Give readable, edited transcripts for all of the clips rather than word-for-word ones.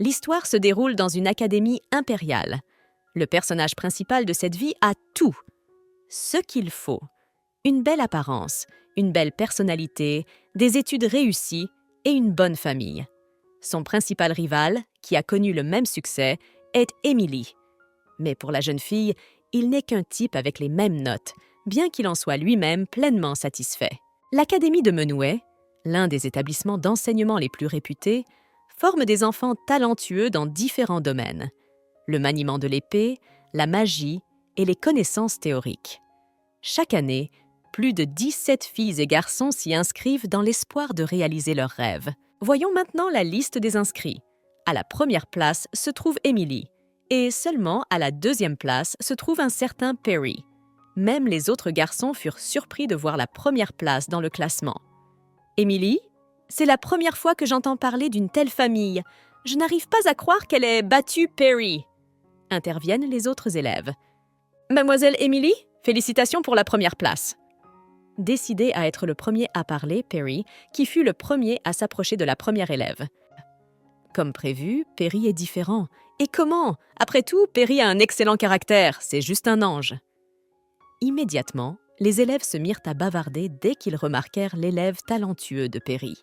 L'histoire se déroule dans une académie impériale. Le personnage principal de cette vie a tout. Ce qu'il faut. Une belle apparence, une belle personnalité, des études réussies et une bonne famille. Son principal rival, qui a connu le même succès, est Emily. Mais pour la jeune fille, il n'est qu'un type avec les mêmes notes, bien qu'il en soit lui-même pleinement satisfait. L'Académie de Menouet, l'un des établissements d'enseignement les plus réputés, forme des enfants talentueux dans différents domaines. Le maniement de l'épée, la magie et les connaissances théoriques. Chaque année, plus de 17 filles et garçons s'y inscrivent dans l'espoir de réaliser leurs rêves. Voyons maintenant la liste des inscrits. À la première place se trouve Emily, et seulement à la deuxième place se trouve un certain Perry. Même les autres garçons furent surpris de voir la première place dans le classement. Emily, c'est la première fois que j'entends parler d'une telle famille. Je n'arrive pas à croire qu'elle ait battu Perry. Interviennent les autres élèves. Mademoiselle Emily, félicitations pour la première place. Décidé à être le premier à parler, Perry, qui fut le premier à s'approcher de la première élève. Comme prévu, Perry est différent. Et comment? Après tout, Perry a un excellent caractère, c'est juste un ange. Immédiatement, les élèves se mirent à bavarder dès qu'ils remarquèrent l'élève talentueux de Perry.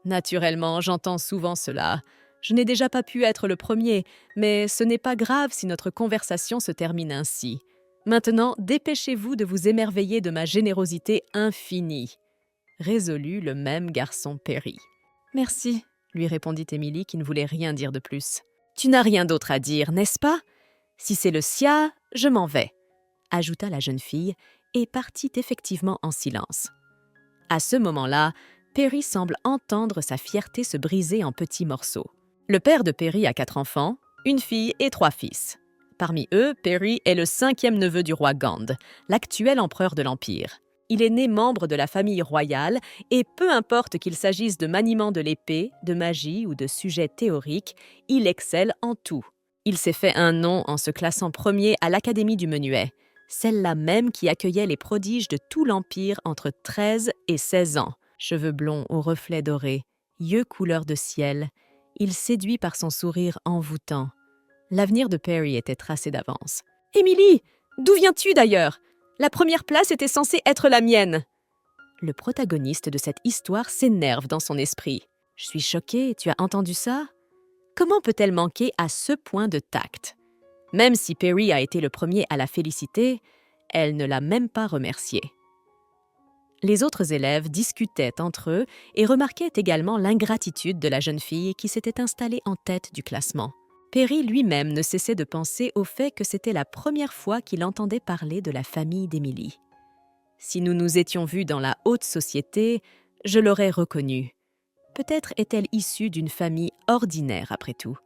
Naturellement, j'entends souvent cela. Je n'ai déjà pas pu être le premier, mais ce n'est pas grave si notre conversation se termine ainsi. Maintenant, dépêchez-vous de vous émerveiller de ma générosité infinie. Résolut le même garçon Perry. Merci, lui répondit Emily qui ne voulait rien dire de plus. Tu n'as rien d'autre à dire, n'est-ce pas? Si c'est le sien, je m'en vais, ajouta la jeune fille et partit effectivement en silence. À ce moment-là, Perry semble entendre sa fierté se briser en petits morceaux. Le père de Perry a 4 enfants, une fille et 3 fils. Parmi eux, Perry est le 5e neveu du roi Gand, l'actuel empereur de l'Empire. Il est né membre de la famille royale et peu importe qu'il s'agisse de maniement de l'épée, de magie ou de sujets théoriques, il excelle en tout. Il s'est fait un nom en se classant premier à l'Académie du Menuet, celle-là même qui accueillait les prodiges de tout l'Empire entre 13 et 16 ans. Cheveux blonds aux reflets dorés, yeux couleur de ciel, il séduit par son sourire envoûtant. L'avenir de Perry était tracé d'avance. « Emily, d'où viens-tu d'ailleurs? La première place était censée être la mienne. » Le protagoniste de cette histoire s'énerve dans son esprit. « Je suis choquée, tu as entendu ça? Comment peut-elle manquer à ce point de tact? » Même si Perry a été le premier à la féliciter, elle ne l'a même pas remercié. Les autres élèves discutaient entre eux et remarquaient également l'ingratitude de la jeune fille qui s'était installée en tête du classement. Perry lui-même ne cessait de penser au fait que c'était la première fois qu'il entendait parler de la famille d'Emily. Si nous nous étions vus dans la haute société, je l'aurais reconnue. Peut-être est-elle issue d'une famille ordinaire après tout.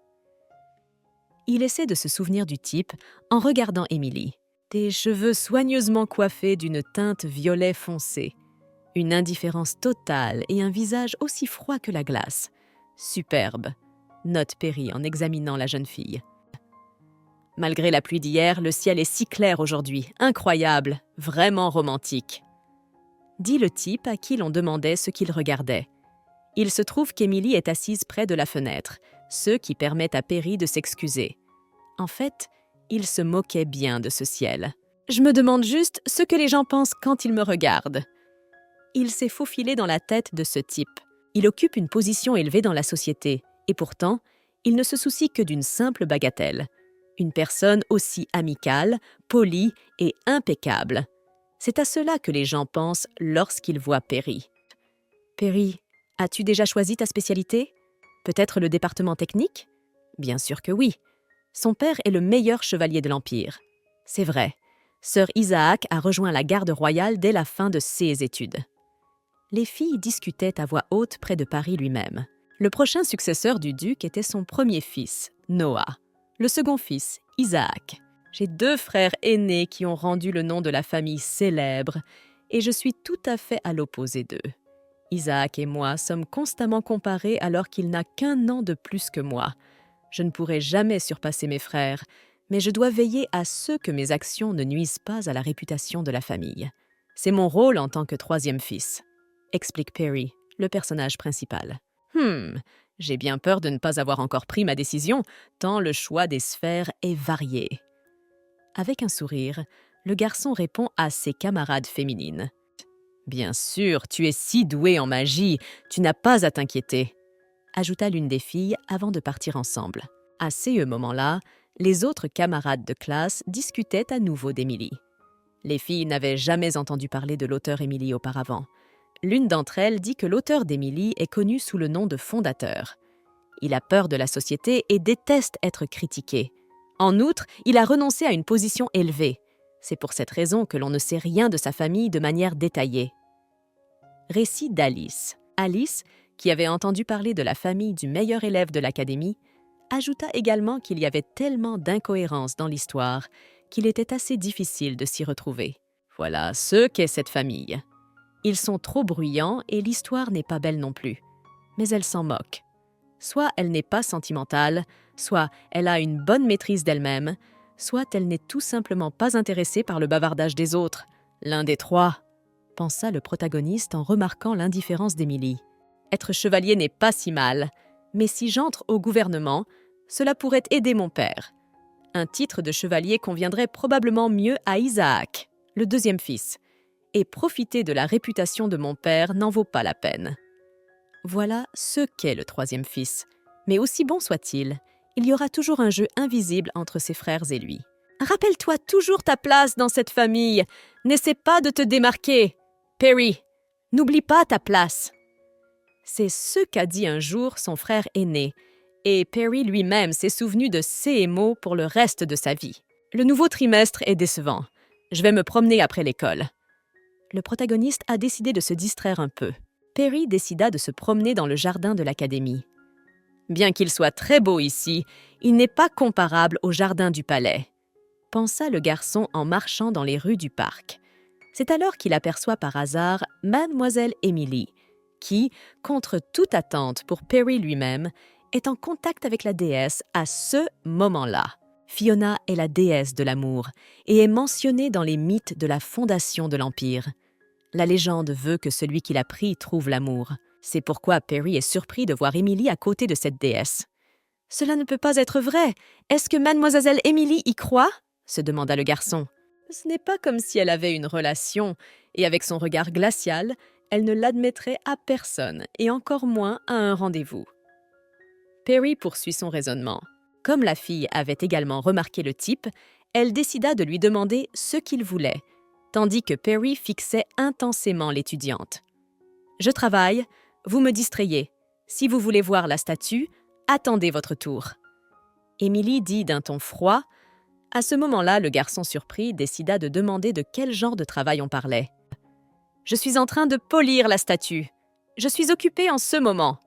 Il essaie de se souvenir du type en regardant Emily. Des cheveux soigneusement coiffés d'une teinte violet foncé. Une indifférence totale et un visage aussi froid que la glace. Superbe, note Perry en examinant la jeune fille. Malgré la pluie d'hier, le ciel est si clair aujourd'hui. Incroyable, vraiment romantique. Dit le type à qui l'on demandait ce qu'il regardait. Il se trouve qu'Emily est assise près de la fenêtre, ce qui permet à Perry de s'excuser. En fait, il se moquait bien de ce ciel. Je me demande juste ce que les gens pensent quand ils me regardent. Il s'est faufilé dans la tête de ce type. Il occupe une position élevée dans la société, et pourtant, il ne se soucie que d'une simple bagatelle. Une personne aussi amicale, polie et impeccable. C'est à cela que les gens pensent lorsqu'ils voient Perry. Perry, as-tu déjà choisi ta spécialité? Peut-être le département technique? Bien sûr que oui. Son père est le meilleur chevalier de l'Empire. C'est vrai, Sir Isaac a rejoint la garde royale dès la fin de ses études. Les filles discutaient à voix haute près de Perry lui-même. Le prochain successeur du duc était son premier fils, Noah. Le second fils, Isaac. J'ai 2 frères aînés qui ont rendu le nom de la famille célèbre, et je suis tout à fait à l'opposé d'eux. Isaac et moi sommes constamment comparés alors qu'il n'a qu'1 an de plus que moi. Je ne pourrai jamais surpasser mes frères, mais je dois veiller à ce que mes actions ne nuisent pas à la réputation de la famille. C'est mon rôle en tant que 3e fils, explique Perry, le personnage principal. J'ai bien peur de ne pas avoir encore pris ma décision, tant le choix des sphères est varié. Avec un sourire, le garçon répond à ses camarades féminines. Bien sûr, tu es si douée en magie, tu n'as pas à t'inquiéter, ajouta l'une des filles avant de partir ensemble. À ce moment-là, les autres camarades de classe discutaient à nouveau d'Émilie. Les filles n'avaient jamais entendu parler de l'auteur Émilie auparavant. L'une d'entre elles dit que l'auteur d'Émilie est connu sous le nom de fondateur. Il a peur de la société et déteste être critiqué. En outre, il a renoncé à une position élevée. C'est pour cette raison que l'on ne sait rien de sa famille de manière détaillée. Récit d'Alice. Alice, qui avait entendu parler de la famille du meilleur élève de l'académie, ajouta également qu'il y avait tellement d'incohérences dans l'histoire qu'il était assez difficile de s'y retrouver. Voilà ce qu'est cette famille. Ils sont trop bruyants et l'histoire n'est pas belle non plus. Mais elle s'en moque. Soit elle n'est pas sentimentale, soit elle a une bonne maîtrise d'elle-même, soit elle n'est tout simplement pas intéressée par le bavardage des autres. L'un des trois, pensa le protagoniste en remarquant l'indifférence d'Émilie. Être chevalier n'est pas si mal, mais si j'entre au gouvernement, cela pourrait aider mon père. Un titre de chevalier conviendrait probablement mieux à Isaac, le deuxième fils, et profiter de la réputation de mon père n'en vaut pas la peine. Voilà ce qu'est le troisième fils, mais aussi bon soit-il, il y aura toujours un jeu invisible entre ses frères et lui. Rappelle-toi toujours ta place dans cette famille, n'essaie pas de te démarquer. Perry, n'oublie pas ta place. C'est ce qu'a dit un jour son frère aîné, et Perry lui-même s'est souvenu de ces mots pour le reste de sa vie. Le nouveau trimestre est décevant. Je vais me promener après l'école. Le protagoniste a décidé de se distraire un peu. Perry décida de se promener dans le jardin de l'académie. Bien qu'il soit très beau ici, il n'est pas comparable au jardin du palais, pensa le garçon en marchant dans les rues du parc. C'est alors qu'il aperçoit par hasard Mademoiselle Émilie, qui, contre toute attente pour Perry lui-même, est en contact avec la déesse à ce moment-là. Fiona est la déesse de l'amour et est mentionnée dans les mythes de la fondation de l'Empire. La légende veut que celui qui l'a pris trouve l'amour. C'est pourquoi Perry est surpris de voir Émilie à côté de cette déesse. « Cela ne peut pas être vrai. Est-ce que Mademoiselle Émilie y croit ?» se demanda le garçon. Ce n'est pas comme si elle avait une relation, et avec son regard glacial, elle ne l'admettrait à personne, et encore moins à un rendez-vous. Perry poursuit son raisonnement. Comme la fille avait également remarqué le type, elle décida de lui demander ce qu'il voulait, tandis que Perry fixait intensément l'étudiante. « Je travaille, vous me distrayez. Si vous voulez voir la statue, attendez votre tour. » Émilie dit d'un ton froid. À ce moment-là, le garçon surpris décida de demander de quel genre de travail on parlait. « Je suis en train de polir la statue. Je suis occupée en ce moment, »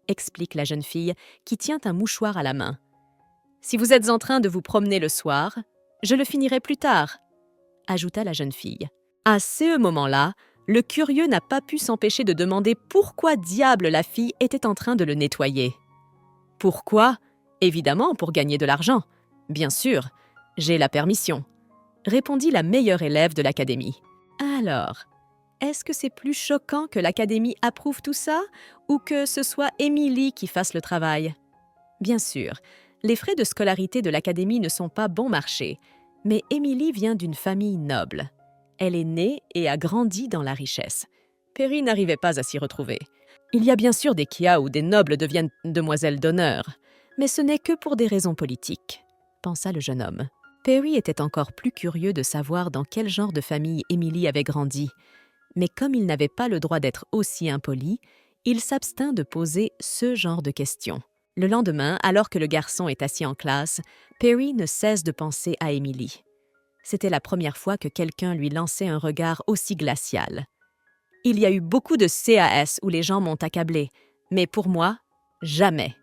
explique la jeune fille qui tient un mouchoir à la main. « Si vous êtes en train de vous promener le soir, je le finirai plus tard, » ajouta la jeune fille. À ce moment-là, le curieux n'a pas pu s'empêcher de demander pourquoi diable la fille était en train de le nettoyer. Pourquoi ? Évidemment, pour gagner de l'argent. Bien sûr, j'ai la permission, répondit la meilleure élève de l'académie. Alors, est-ce que c'est plus choquant que l'académie approuve tout ça ou que ce soit Émilie qui fasse le travail? Bien sûr, les frais de scolarité de l'académie ne sont pas bon marché, mais Émilie vient d'une famille noble. Elle est née et a grandi dans la richesse. Perry n'arrivait pas à s'y retrouver. Il y a bien sûr des cas où des nobles deviennent demoiselles d'honneur, mais ce n'est que pour des raisons politiques, pensa le jeune homme. Perry était encore plus curieux de savoir dans quel genre de famille Émilie avait grandi, mais comme il n'avait pas le droit d'être aussi impoli, il s'abstint de poser ce genre de questions. Le lendemain, alors que le garçon est assis en classe, Perry ne cesse de penser à Émilie. C'était la première fois que quelqu'un lui lançait un regard aussi glacial. Il y a eu beaucoup de CAS où les gens m'ont accablé, mais pour moi, jamais.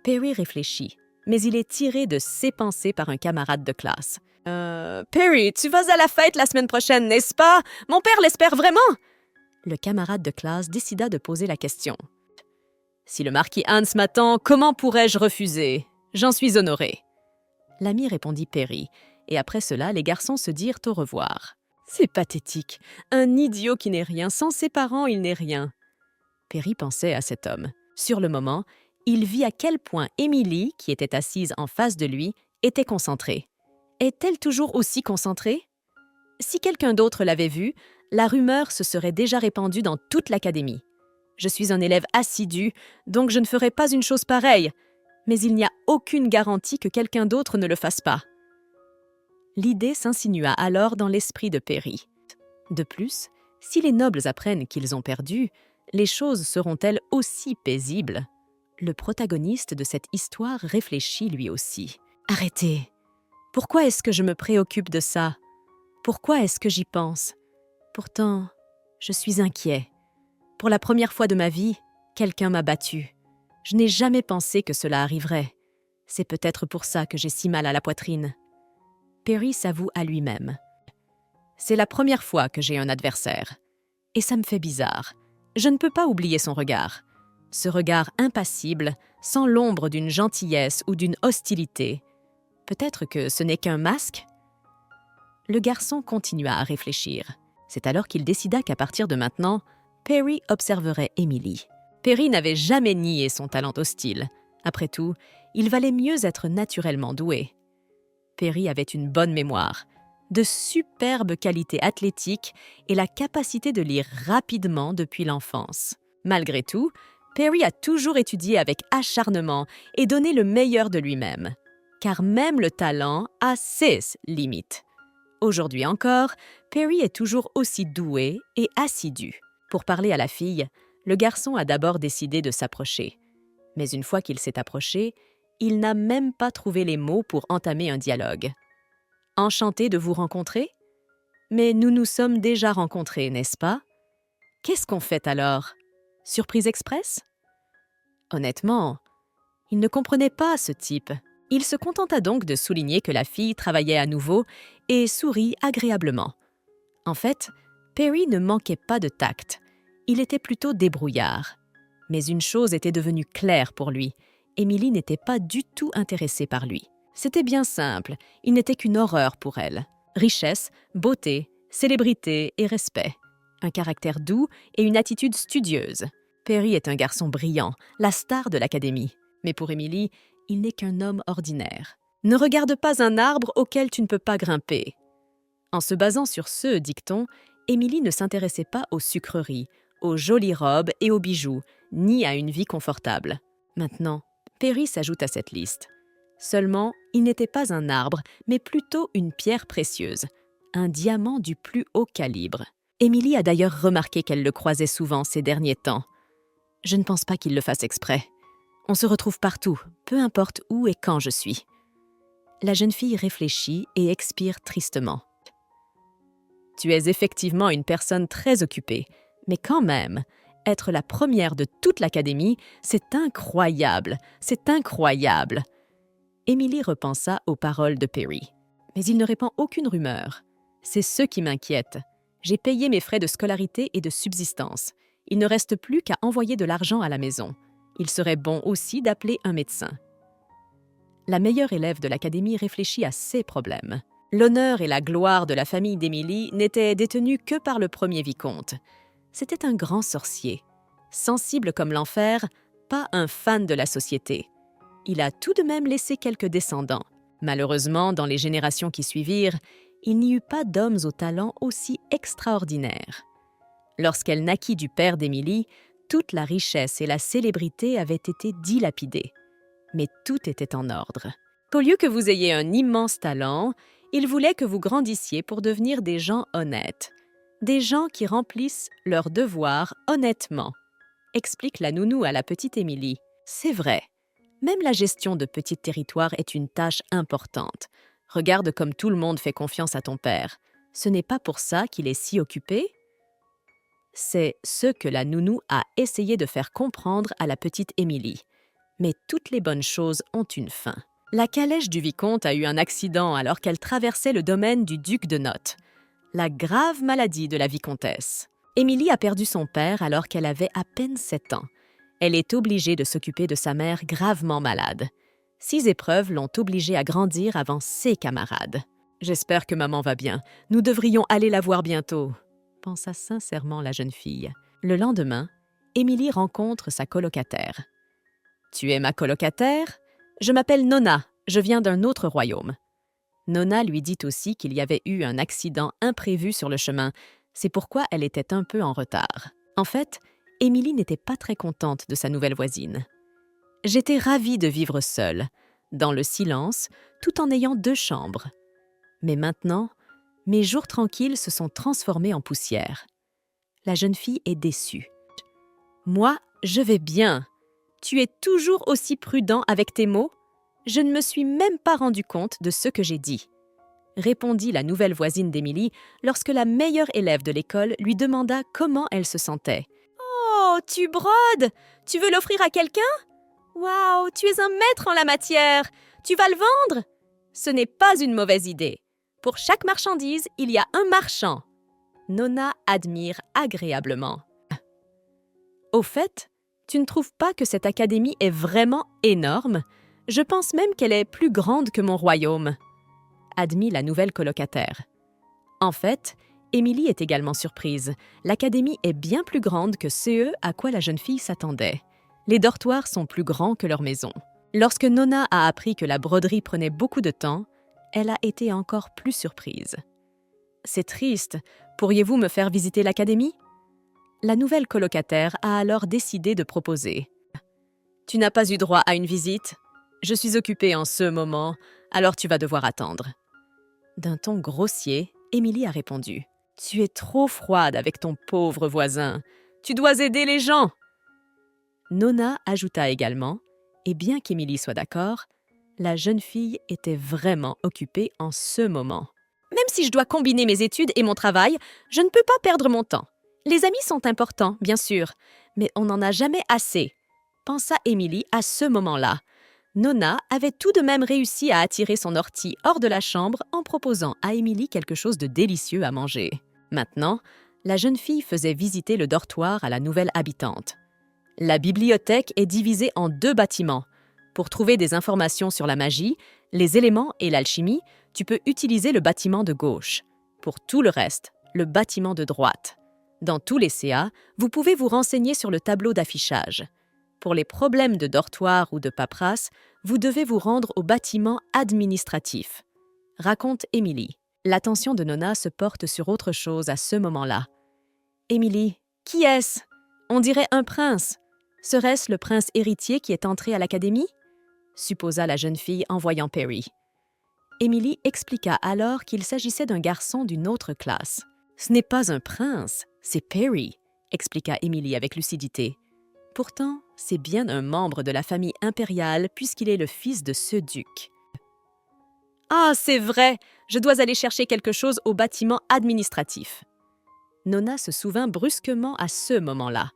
Perry réfléchit, mais il est tiré de ses pensées par un camarade de classe. Perry, tu vas à la fête la semaine prochaine, n'est-ce pas? Mon père l'espère vraiment! » Le camarade de classe décida de poser la question. « Si le marquis Hans m'attend, comment pourrais-je refuser? J'en suis honoré. » L'ami répondit Perry, et après cela, les garçons se dirent au revoir. « C'est pathétique. Un idiot qui n'est rien. Sans ses parents, il n'est rien. » Perry pensait à cet homme. Sur le moment, Il vit à quel point Émilie, qui était assise en face de lui, était concentrée. Est-elle toujours aussi concentrée? Si quelqu'un d'autre l'avait vue, la rumeur se serait déjà répandue dans toute l'académie. Je suis un élève assidu, donc je ne ferai pas une chose pareille. Mais il n'y a aucune garantie que quelqu'un d'autre ne le fasse pas. L'idée s'insinua alors dans l'esprit de Perry. De plus, si les nobles apprennent qu'ils ont perdu, les choses seront-elles aussi paisibles? Le protagoniste de cette histoire réfléchit lui aussi. Arrêtez! Pourquoi est-ce que je me préoccupe de ça? Pourquoi est-ce que j'y pense? Pourtant, je suis inquiet. Pour la première fois de ma vie, quelqu'un m'a battu. Je n'ai jamais pensé que cela arriverait. C'est peut-être pour ça que j'ai si mal à la poitrine. Perry s'avoue à lui-même. C'est la première fois que j'ai un adversaire. Et ça me fait bizarre. Je ne peux pas oublier son regard. Ce regard impassible, sans l'ombre d'une gentillesse ou d'une hostilité. Peut-être que ce n'est qu'un masque? Le garçon continua à réfléchir. C'est alors qu'il décida qu'à partir de maintenant, Perry observerait Émilie. Perry n'avait jamais nié son talent hostile. Après tout, il valait mieux être naturellement doué. Perry avait une bonne mémoire, de superbes qualités athlétiques et la capacité de lire rapidement depuis l'enfance. Malgré tout, Perry a toujours étudié avec acharnement et donné le meilleur de lui-même. Car même le talent a ses limites. Aujourd'hui encore, Perry est toujours aussi doué et assidu. Pour parler à la fille, le garçon a d'abord décidé de s'approcher. Mais une fois qu'il s'est approché, il n'a même pas trouvé les mots pour entamer un dialogue. « Enchanté de vous rencontrer? Mais nous nous sommes déjà rencontrés, n'est-ce pas? Qu'est-ce qu'on fait alors? Surprise express? » Honnêtement, il ne comprenait pas ce type. Il se contenta donc de souligner que la fille travaillait à nouveau et sourit agréablement. En fait, Perry ne manquait pas de tact. Il était plutôt débrouillard. Mais une chose était devenue claire pour lui. Émilie n'était pas du tout intéressée par lui. C'était bien simple, il n'était qu'une horreur pour elle. Richesse, beauté, célébrité et respect. Un caractère doux et une attitude studieuse. Perry est un garçon brillant, la star de l'académie. Mais pour Émilie, il n'est qu'un homme ordinaire. Ne regarde pas un arbre auquel tu ne peux pas grimper. En se basant sur ce dicton, Émilie ne s'intéressait pas aux sucreries, aux jolies robes et aux bijoux, ni à une vie confortable. Maintenant, Perry s'ajoute à cette liste. Seulement, il n'était pas un arbre, mais plutôt une pierre précieuse, un diamant du plus haut calibre. Émilie a d'ailleurs remarqué qu'elle le croisait souvent ces derniers temps. Je ne pense pas qu'il le fasse exprès. On se retrouve partout, peu importe où et quand je suis. La jeune fille réfléchit et expire tristement. Tu es effectivement une personne très occupée, mais quand même, être la première de toute l'académie, c'est incroyable, c'est incroyable. Émilie repensa aux paroles de Perry. Mais il ne répand aucune rumeur. C'est ce qui m'inquiète. J'ai payé mes frais de scolarité et de subsistance. Il ne reste plus qu'à envoyer de l'argent à la maison. Il serait bon aussi d'appeler un médecin. La meilleure élève de l'académie réfléchit à ses problèmes. L'honneur et la gloire de la famille d'Émilie n'étaient détenus que par le premier vicomte. C'était un grand sorcier. Sensible comme l'enfer, pas un fan de la société. Il a tout de même laissé quelques descendants. Malheureusement, dans les générations qui suivirent, il n'y eut pas d'hommes au talent aussi extraordinaire. Lorsqu'elle naquit du père d'Émilie, toute la richesse et la célébrité avaient été dilapidées. Mais tout était en ordre. Qu'au lieu que vous ayez un immense talent, il voulait que vous grandissiez pour devenir des gens honnêtes. Des gens qui remplissent leurs devoirs honnêtement. Explique la nounou à la petite Émilie. C'est vrai. Même la gestion de petits territoires est une tâche importante. Regarde comme tout le monde fait confiance à ton père. Ce n'est pas pour ça qu'il est si occupé? C'est ce que la nounou a essayé de faire comprendre à la petite Émilie. Mais toutes les bonnes choses ont une fin. La calèche du vicomte a eu un accident alors qu'elle traversait le domaine du duc de Notte. La grave maladie de la vicomtesse. Émilie a perdu son père alors qu'elle avait à peine 7 ans. Elle est obligée de s'occuper de sa mère gravement malade. 6 épreuves l'ont obligée à grandir avant ses camarades. « J'espère que maman va bien. Nous devrions aller la voir bientôt », pensa sincèrement la jeune fille. Le lendemain, Émilie rencontre sa colocataire. Tu es ma colocataire? Je m'appelle Nona, je viens d'un autre royaume. Nona lui dit aussi qu'il y avait eu un accident imprévu sur le chemin, c'est pourquoi elle était un peu en retard. En fait, Émilie n'était pas très contente de sa nouvelle voisine. J'étais ravie de vivre seule, dans le silence, tout en ayant 2 chambres. Mais maintenant, mes jours tranquilles se sont transformés en poussière. La jeune fille est déçue. Moi, je vais bien. Tu es toujours aussi prudent avec tes mots? Je ne me suis même pas rendu compte de ce que j'ai dit, répondit la nouvelle voisine d'Émilie lorsque la meilleure élève de l'école lui demanda comment elle se sentait. Oh, tu brodes! Tu veux l'offrir à quelqu'un? Waouh, tu es un maître en la matière! Tu vas le vendre? Ce n'est pas une mauvaise idée. Pour chaque marchandise, il y a un marchand. Nona admire agréablement. Au fait, tu ne trouves pas que cette académie est vraiment énorme? Je pense même qu'elle est plus grande que mon royaume, admit la nouvelle colocataire. En fait, Émilie est également surprise. L'académie est bien plus grande que ce à quoi la jeune fille s'attendait. Les dortoirs sont plus grands que leur maison. Lorsque Nona a appris que la broderie prenait beaucoup de temps, elle a été encore plus surprise. « C'est triste. Pourriez-vous me faire visiter l'académie ?» La nouvelle colocataire a alors décidé de proposer. « Tu n'as pas eu droit à une visite? Je suis occupée en ce moment, alors tu vas devoir attendre. » D'un ton grossier, Émilie a répondu. « Tu es trop froide avec ton pauvre voisin. Tu dois aider les gens. » Nona ajouta également, et bien qu'Émilie soit d'accord, la jeune fille était vraiment occupée en ce moment. « Même si je dois combiner mes études et mon travail, je ne peux pas perdre mon temps. Les amis sont importants, bien sûr, mais on n'en a jamais assez, » pensa Émilie à ce moment-là. Nona avait tout de même réussi à attirer son ortie hors de la chambre en proposant à Émilie quelque chose de délicieux à manger. Maintenant, la jeune fille faisait visiter le dortoir à la nouvelle habitante. La bibliothèque est divisée en 2 bâtiments. Pour trouver des informations sur la magie, les éléments et l'alchimie, tu peux utiliser le bâtiment de gauche. Pour tout le reste, le bâtiment de droite. Dans tous les CA, vous pouvez vous renseigner sur le tableau d'affichage. Pour les problèmes de dortoir ou de paperasse, vous devez vous rendre au bâtiment administratif, raconte Émilie. L'attention de Nona se porte sur autre chose à ce moment-là. Émilie, qui est-ce? On dirait un prince. Serait-ce le prince héritier qui est entré à l'académie? Supposa la jeune fille en voyant Perry. Émilie expliqua alors qu'il s'agissait d'un garçon d'une autre classe. Ce n'est pas un prince, c'est Perry, expliqua Émilie avec lucidité. Pourtant, c'est bien un membre de la famille impériale puisqu'il est le fils de ce duc. Ah, c'est vrai, je dois aller chercher quelque chose au bâtiment administratif. Nona se souvint brusquement à ce moment-là.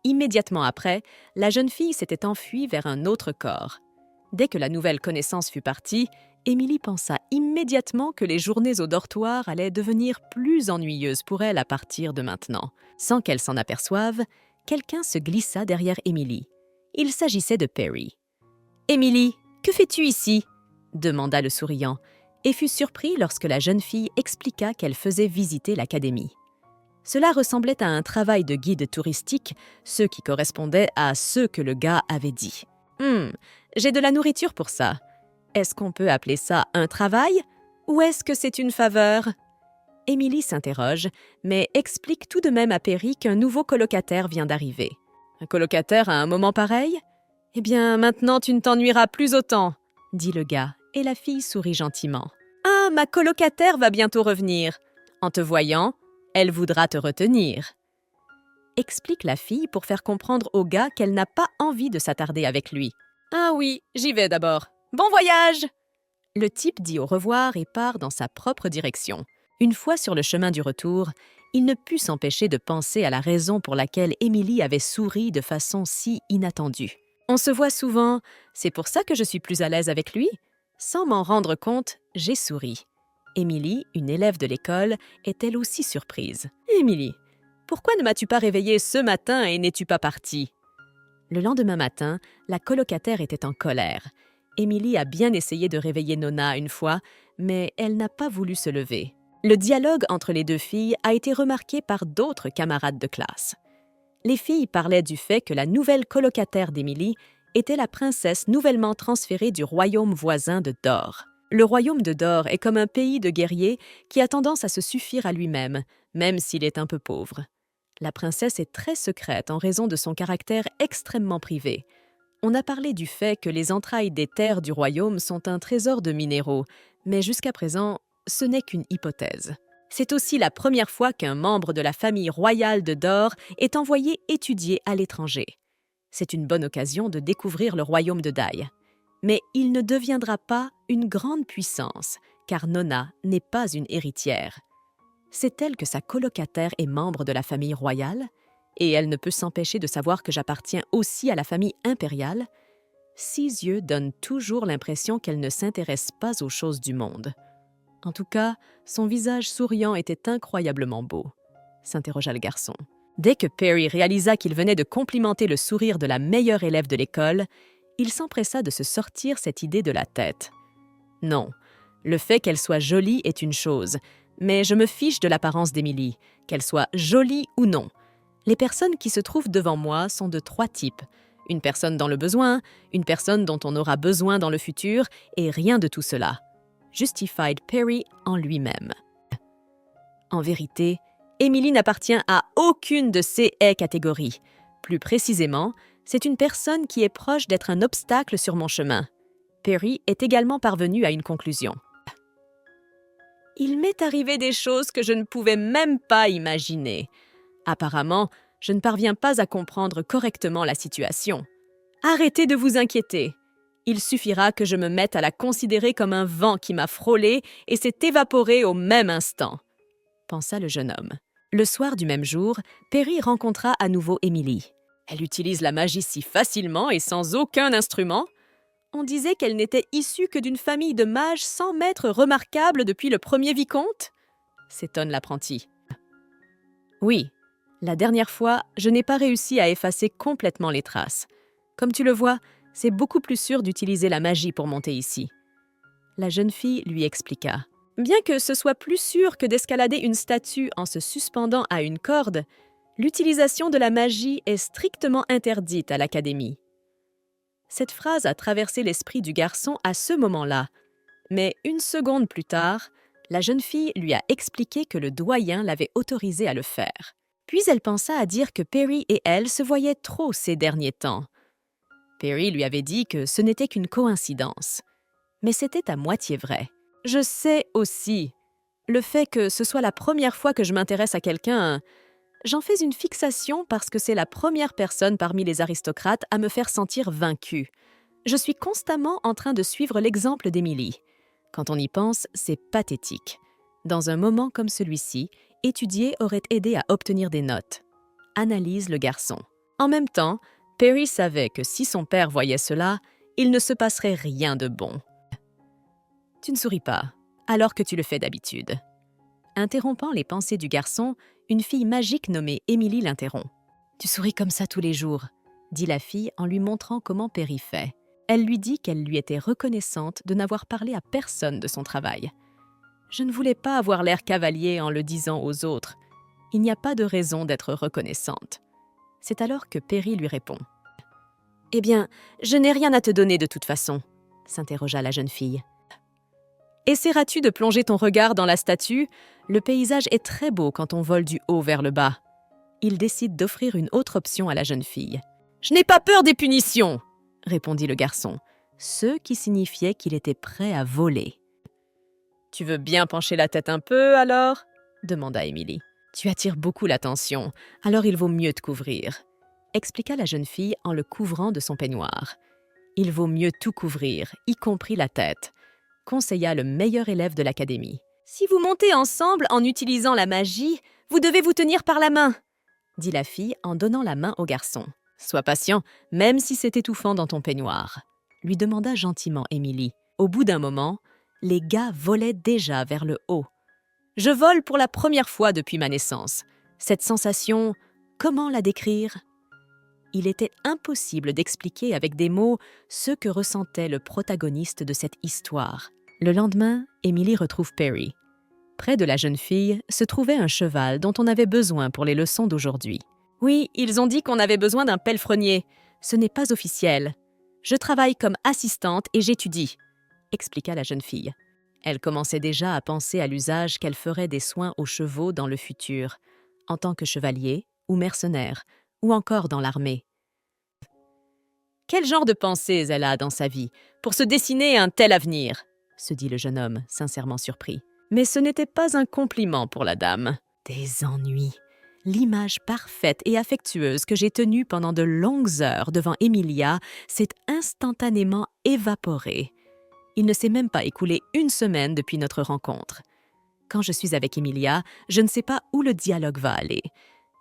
Immédiatement après, la jeune fille s'était enfuie vers un autre corps. Dès que la nouvelle connaissance fut partie, Émilie pensa immédiatement que les journées au dortoir allaient devenir plus ennuyeuses pour elle à partir de maintenant. Sans qu'elle s'en aperçoive, quelqu'un se glissa derrière Émilie. Il s'agissait de Perry. « Émilie, que fais-tu ici ?» demanda le souriant, et fut surpris lorsque la jeune fille expliqua qu'elle faisait visiter l'académie. Cela ressemblait à un travail de guide touristique, ce qui correspondait à ce que le gars avait dit. « J'ai de la nourriture pour ça. Est-ce qu'on peut appeler ça un travail? Ou est-ce que c'est une faveur ?» Émilie s'interroge, mais explique tout de même à Perry qu'un nouveau colocataire vient d'arriver. « Un colocataire à un moment pareil? Eh bien, maintenant tu ne t'ennuieras plus autant, » dit le gars, et la fille sourit gentiment. « Ah, ma colocataire va bientôt revenir. En te voyant, elle voudra te retenir. » Explique la fille pour faire comprendre au gars qu'elle n'a pas envie de s'attarder avec lui. « Ah oui, j'y vais d'abord. Bon voyage !» Le type dit au revoir et part dans sa propre direction. Une fois sur le chemin du retour, il ne put s'empêcher de penser à la raison pour laquelle Émilie avait souri de façon si inattendue. « On se voit souvent, c'est pour ça que je suis plus à l'aise avec lui ?» Sans m'en rendre compte, j'ai souri. Émilie, une élève de l'école, est elle aussi surprise. « Émilie, pourquoi ne m'as-tu pas réveillée ce matin et n'es-tu pas partie ?» Le lendemain matin, la colocataire était en colère. Émilie a bien essayé de réveiller Nona une fois, mais elle n'a pas voulu se lever. Le dialogue entre les 2 filles a été remarqué par d'autres camarades de classe. Les filles parlaient du fait que la nouvelle colocataire d'Émilie était la princesse nouvellement transférée du royaume voisin de Dor. Le royaume de Dor est comme un pays de guerriers qui a tendance à se suffire à lui-même, même s'il est un peu pauvre. La princesse est très secrète en raison de son caractère extrêmement privé. On a parlé du fait que les entrailles des terres du royaume sont un trésor de minéraux, mais jusqu'à présent, ce n'est qu'une hypothèse. C'est aussi la première fois qu'un membre de la famille royale de Dor est envoyé étudier à l'étranger. C'est une bonne occasion de découvrir le royaume de Dai. Mais il ne deviendra pas une grande puissance, car Nona n'est pas une héritière. Sait-elle que sa colocataire est membre de la famille royale? Et elle ne peut s'empêcher de savoir que j'appartiens aussi à la famille impériale? Ses yeux donnent toujours l'impression qu'elle ne s'intéresse pas aux choses du monde. En tout cas, son visage souriant était incroyablement beau, s'interrogea le garçon. Dès que Perry réalisa qu'il venait de complimenter le sourire de la meilleure élève de l'école, il s'empressa de se sortir cette idée de la tête. Non, le fait qu'elle soit jolie est une chose, mais je me fiche de l'apparence d'Émilie, qu'elle soit jolie ou non. Les personnes qui se trouvent devant moi sont de 3 types. Une personne dans le besoin, une personne dont on aura besoin dans le futur, et rien de tout cela. Justified Perry en lui-même. En vérité, Émilie n'appartient à aucune de ces catégories. Plus précisément, c'est une personne qui est proche d'être un obstacle sur mon chemin. Perry est également parvenu à une conclusion. Il m'est arrivé des choses que je ne pouvais même pas imaginer. Apparemment, je ne parviens pas à comprendre correctement la situation. Arrêtez de vous inquiéter. Il suffira que je me mette à la considérer comme un vent qui m'a frôlé et s'est évaporé au même instant, pensa le jeune homme. Le soir du même jour, Perry rencontra à nouveau Émilie. Elle utilise la magie si facilement et sans aucun instrument. On disait qu'elle n'était issue que d'une famille de mages sans maître remarquable depuis le premier vicomte, s'étonne l'apprenti. Oui, la dernière fois, je n'ai pas réussi à effacer complètement les traces. Comme tu le vois, c'est beaucoup plus sûr d'utiliser la magie pour monter ici. La jeune fille lui expliqua. Bien que ce soit plus sûr que d'escalader une statue en se suspendant à une corde, l'utilisation de la magie est strictement interdite à l'académie. Cette phrase a traversé l'esprit du garçon à ce moment-là, mais une seconde plus tard, la jeune fille lui a expliqué que le doyen l'avait autorisée à le faire. Puis elle pensa à dire que Perry et elle se voyaient trop ces derniers temps. Perry lui avait dit que ce n'était qu'une coïncidence. Mais c'était à moitié vrai. Je sais aussi. Le fait que ce soit la première fois que je m'intéresse à quelqu'un, j'en fais une fixation parce que c'est la première personne parmi les aristocrates à me faire sentir vaincue. Je suis constamment en train de suivre l'exemple d'Émilie. Quand on y pense, c'est pathétique. Dans un moment comme celui-ci, étudier aurait aidé à obtenir des notes. Analyse le garçon. En même temps, Perry savait que si son père voyait cela, il ne se passerait rien de bon. Tu ne souris pas, alors que tu le fais d'habitude. Interrompant les pensées du garçon, une fille magique nommée Émilie l'interrompt. Tu souris comme ça tous les jours, dit la fille en lui montrant comment Perry fait. Elle lui dit qu'elle lui était reconnaissante de n'avoir parlé à personne de son travail. Je ne voulais pas avoir l'air cavalier en le disant aux autres. Il n'y a pas de raison d'être reconnaissante. C'est alors que Perry lui répond. « Eh bien, je n'ai rien à te donner de toute façon, » s'interrogea la jeune fille. « Essaieras-tu de plonger ton regard dans la statue? Le paysage est très beau quand on vole du haut vers le bas. » Il décide d'offrir une autre option à la jeune fille. « Je n'ai pas peur des punitions !» répondit le garçon, ce qui signifiait qu'il était prêt à voler. « Tu veux bien pencher la tête un peu, alors ?» demanda Émilie. « Tu attires beaucoup l'attention, alors il vaut mieux te couvrir, » expliqua la jeune fille en le couvrant de son peignoir. « Il vaut mieux tout couvrir, y compris la tête, » conseilla le meilleur élève de l'académie. « Si vous montez ensemble en utilisant la magie, vous devez vous tenir par la main, » dit la fille en donnant la main au garçon. « Sois patient, même si c'est étouffant dans ton peignoir, » lui demanda gentiment Émilie. Au bout d'un moment, les gars volaient déjà vers le haut. Je vole pour la première fois depuis ma naissance. Cette sensation, comment la décrire? Il était impossible d'expliquer avec des mots ce que ressentait le protagoniste de cette histoire. Le lendemain, Émilie retrouve Perry. Près de la jeune fille se trouvait un cheval dont on avait besoin pour les leçons d'aujourd'hui. « Oui, ils ont dit qu'on avait besoin d'un palefrenier. Ce n'est pas officiel. » Je travaille comme assistante et j'étudie, expliqua la jeune fille. Elle commençait déjà à penser à l'usage qu'elle ferait des soins aux chevaux dans le futur, en tant que chevalier ou mercenaire, ou encore dans l'armée. Quel genre de pensées elle a dans sa vie pour se dessiner un tel avenir, se dit le jeune homme, sincèrement surpris. Mais ce n'était pas un compliment pour la dame. Des ennuis. L'image parfaite et affectueuse que j'ai tenue pendant de longues heures devant Emilia s'est instantanément évaporée. Il ne s'est même pas écoulé une semaine depuis notre rencontre. Quand je suis avec Emilia, je ne sais pas où le dialogue va aller.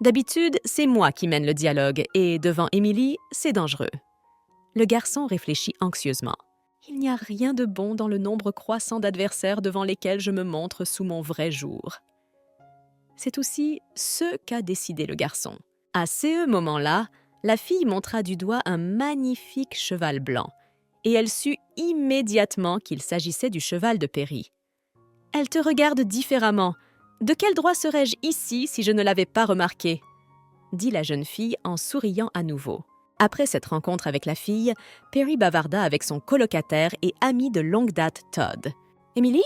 D'habitude, c'est moi qui mène le dialogue et devant Émilie, c'est dangereux. Le garçon réfléchit anxieusement. Il n'y a rien de bon dans le nombre croissant d'adversaires devant lesquels je me montre sous mon vrai jour. C'est aussi ce qu'a décidé le garçon. À ce moment-là, la fille montra du doigt un magnifique cheval blanc, et elle sut immédiatement qu'il s'agissait du cheval de Perry. « Elle te regarde différemment. De quel droit serais-je ici si je ne l'avais pas remarqué ?» dit la jeune fille en souriant à nouveau. Après cette rencontre avec la fille, Perry bavarda avec son colocataire et ami de longue date Todd. « Émilie ?